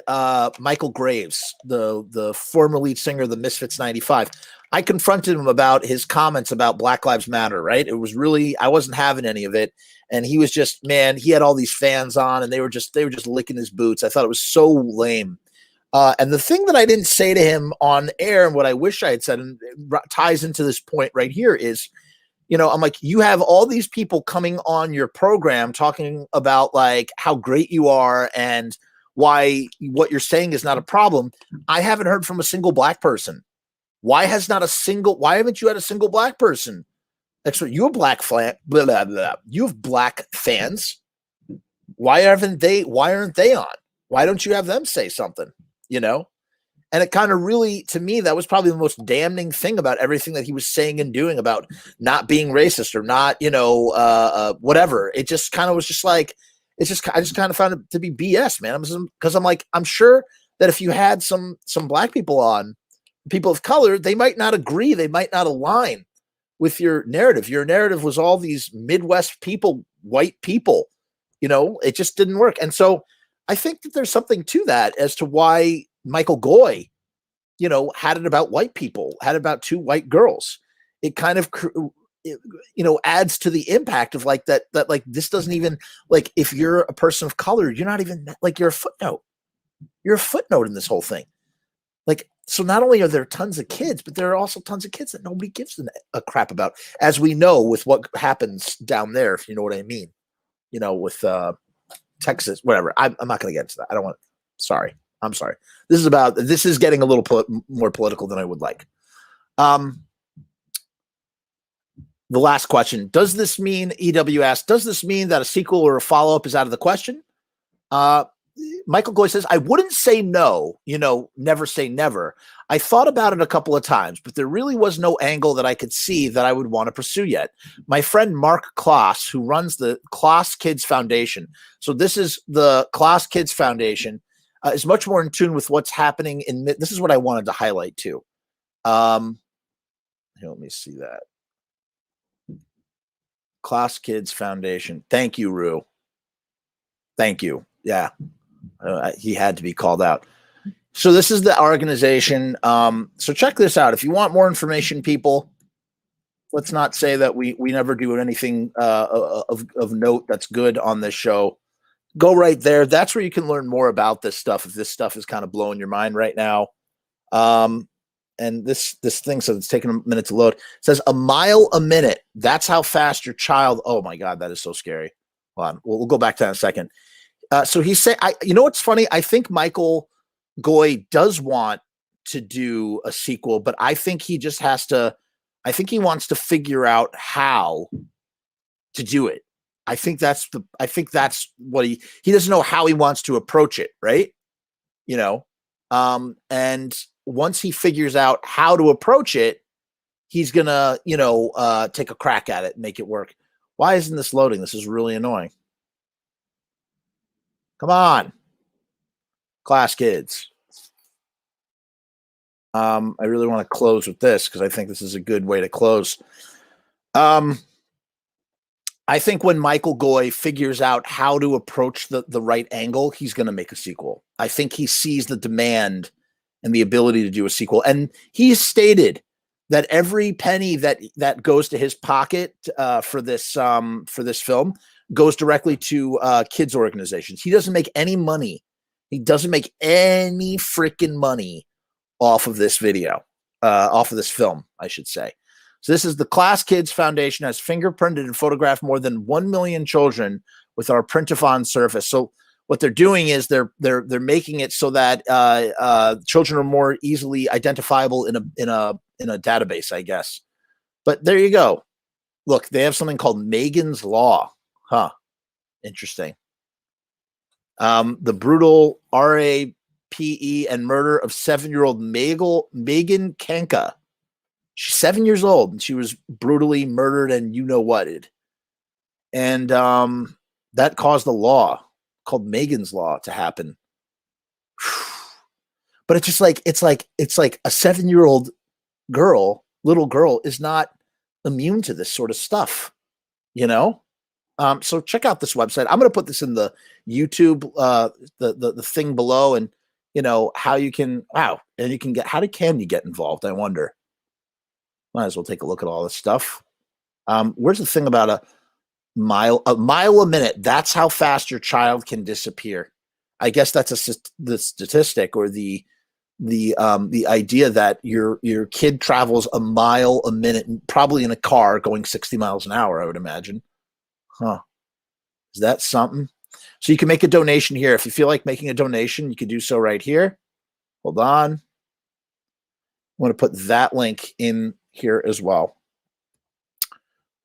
Michael Graves, the former lead singer of the Misfits 95. I confronted him about his comments about Black Lives Matter, right? It was really, I wasn't having any of it. And he was just, man, he had all these fans on and they were just licking his boots. I thought it was so lame. And the thing that I didn't say to him on air and what I wish I had said, and it ties into this point right here, is, I'm like, you have all these people coming on your program talking about like how great you are and why what you're saying is not a problem. I haven't heard from a single black person. Why haven't you had a single black person? That's what you have black blah, blah, blah. You have black fans. Why aren't they on? Why don't you have them say something? And it kind of really, to me, that was probably the most damning thing about everything that he was saying and doing about not being racist or not, whatever. It just kind of was just like, I just kind of found it to be BS, man. Because I'm like, I'm sure that if you had some black people on, people of color, they might not agree. They might not align with your narrative. Your narrative was all these Midwest people, white people, it just didn't work. And so I think that there's something to that as to why Michael Goy, had it about white people, had it about two white girls. It kind of, adds to the impact of like that like this doesn't even, like, if you're a person of color, you're not even like, you're a footnote. You're a footnote in this whole thing. Like, so not only are there tons of kids, but there are also tons of kids that nobody gives a crap about, as we know with what happens down there, if you know what I mean, with Texas, whatever. I'm not going to get into that. I don't want. Sorry. I'm sorry. This is getting a little more political than I would like. The last question. Does this mean, EW asks, does this mean that a sequel or a follow-up is out of the question? Michael Goy says, I wouldn't say no, never say never. I thought about it a couple of times, but there really was no angle that I could see that I would want to pursue yet. My friend Mark Kloss, who runs the Kloss Kids Foundation. So this is the Kloss Kids Foundation, is much more in tune with what's happening this is what I wanted to highlight too. Here, let me see that. Kloss Kids Foundation. Thank you, Rue. Thank you. Yeah. He had to be called out. So this is the organization. So check this out. If you want more information, people, let's not say that we never do anything of note that's good on this show. Go right there. That's where you can learn more about this stuff. If this stuff is kind of blowing your mind right now. And this thing says it's taking a minute to load. It says a mile a minute. That's how fast your child. Oh my God, that is so scary. Hold on. We'll go back to that in a second. So he said, you know what's funny? I think Michael Goy does want to do a sequel, but I think he just has to. I think he wants to figure out how to do it. I think that's what he doesn't know how he wants to approach it, right? And once he figures out how to approach it, he's gonna, take a crack at it and make it work. Why isn't this loading? This is really annoying. Come on, Class Kids. I really want to close with this because I think this is a good way to close. I think when Michael Goy figures out how to approach the right angle, he's going to make a sequel. I think he sees the demand and the ability to do a sequel. And he's stated that every penny that goes to his pocket for this film goes directly to kids organizations. He doesn't make any money. He doesn't make any freaking money off of this video, off of this film, I should say. So this is the Kloss Kids Foundation has fingerprinted and photographed more than 1 million children with our print-a-thon service. So what they're doing is they're making it so that children are more easily identifiable in a database, I guess. But there you go. Look, they have something called Megan's Law. Huh. Interesting. The brutal RAPE and murder of 7-year-old Megan Kenka. She's 7 years old and she was brutally murdered and whatted. And that caused a law called Megan's Law to happen. But it's just like it's like a 7-year-old little girl is not immune to this sort of stuff. you know. So check out this website. I'm going to put this in the YouTube, the thing below, and how you can. Wow, and you can get. Can you get involved? I wonder. Might as well take a look at all this stuff. Where's the thing about a mile a minute? That's how fast your child can disappear. I guess that's the statistic, or the idea that your kid travels a mile a minute, probably in a car going 60 miles an hour. I would imagine. Huh. Is that something? So you can make a donation here. If you feel like making a donation, you can do so right here. Hold on. I want to put that link in here as well.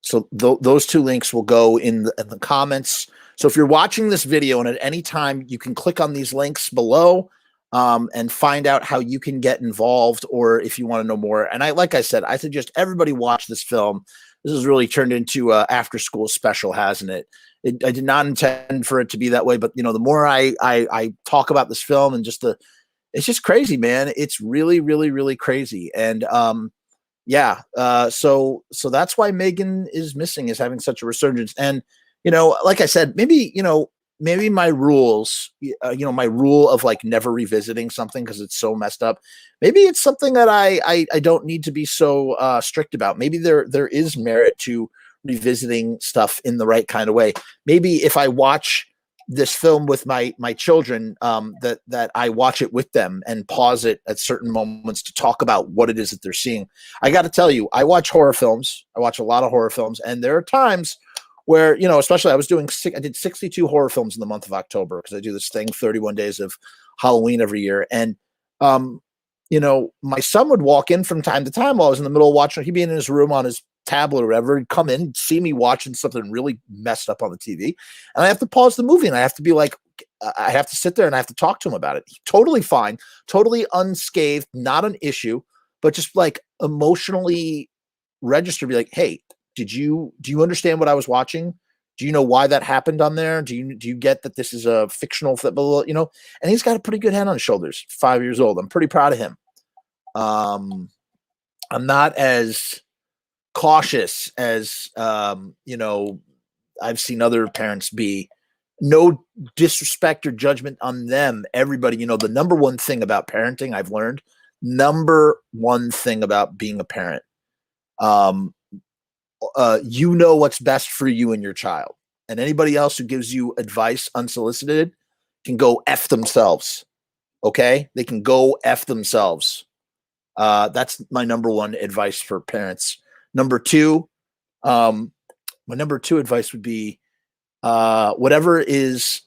So those two links will go in the comments. So if you're watching this video and at any time, you can click on these links below and find out how you can get involved, or if you want to know more. And like I said, I suggest everybody watch this film. This has really turned into an after-school special, hasn't it? I did not intend for it to be that way, but the more I talk about this film, and it's just crazy, man. It's really, really, really crazy. And yeah, so that's why Megan is missing, is having such a resurgence. And like I said, maybe my rules, my rule of like never revisiting something because it's so messed up. Maybe it's something that I don't need to be so strict about. Maybe there is merit to revisiting stuff in the right kind of way. Maybe if I watch this film with my children, that I watch it with them and pause it at certain moments to talk about what it is that they're seeing. I got to tell you, I watch horror films. I watch a lot of horror films, and there are times where, especially I did 62 horror films in the month of October, because I do this thing, 31 days of Halloween every year. And, my son would walk in from time to time while I was in the middle of watching. He'd be in his room on his tablet or whatever, he'd come in, see me watching something really messed up on the TV. And I have to pause the movie, and I have to be like, I have to sit there and I have to talk to him about it. Totally fine, totally unscathed, not an issue, but just like emotionally register, be like, hey, do you understand what I was watching? Do you know why that happened on there? Do you get that this is a fictional football, and he's got a pretty good head on his shoulders, 5 years old. I'm pretty proud of him. I'm not as cautious as, I've seen other parents be. No disrespect or judgment on them. Everybody, the number one thing about parenting, I've learned, number one thing about being a parent, what's best for you and your child, and anybody else who gives you advice unsolicited can go F themselves. Okay. They can go F themselves. That's my number one advice for parents. Number two, my number two advice would be, whatever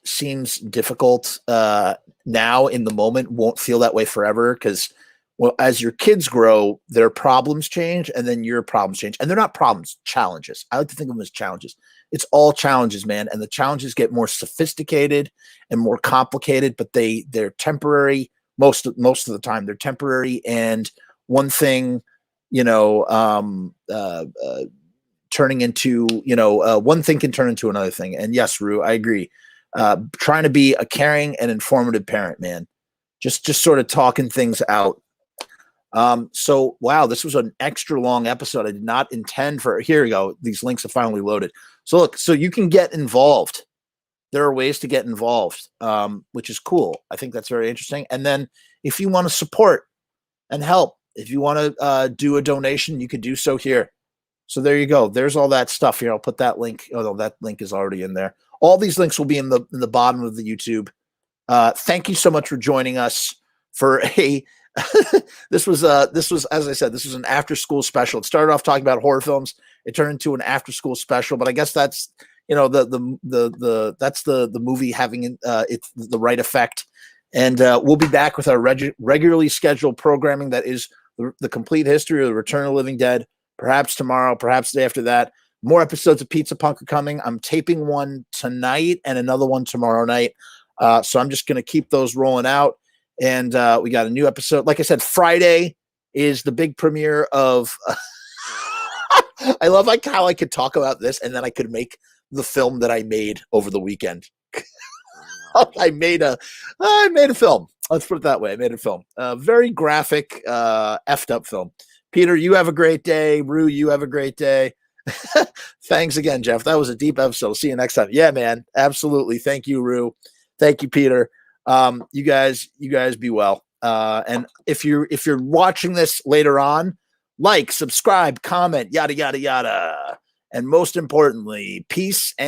seems difficult now in the moment won't feel that way forever, because as your kids grow, their problems change, and then your problems change. And they're not problems, challenges. I like to think of them as challenges. It's all challenges, man. And the challenges get more sophisticated and more complicated, but they're temporary. Most of the time they're temporary. And one thing, turning into, one thing can turn into another thing. And yes, Rue, I agree. Trying to be a caring and informative parent, man. Just sort of talking things out. So, wow, this was an extra long episode. I did not intend for. Here we go. These links are finally loaded. So look, so you can get involved. There are ways to get involved, which is cool. I think that's very interesting. And then if you want to support and help, if you want to do a donation, you could do so here. So there you go. There's all that stuff here. I'll put that link. Oh, no, that link is already in there. All these links will be in the bottom of the YouTube. Thank you so much for joining us for a. This was, as I said, this was an after school special. It started off talking about horror films. It turned into an after school special, but I guess that's, that's the movie having it's the right effect. And we'll be back with our regularly scheduled programming that is the complete history of the Return of the Living Dead. Perhaps tomorrow, perhaps the day after that. More episodes of Pizza Punk are coming. I'm taping one tonight and another one tomorrow night. So I'm just going to keep those rolling out. And we got a new episode. Like I said, Friday is the big premiere of. I love how I could talk about this and then I could make the film that I made over the weekend. I made a film. Let's put it that way. I made a film. A very graphic, effed up film. Peter, you have a great day. Rue, you have a great day. Thanks again, Jeff. That was a deep episode. See you next time. Yeah, man. Absolutely. Thank you, Rue. Thank you, Peter. You guys be well. And if you're watching this later on, like, subscribe, comment, yada, yada, yada. And most importantly, peace and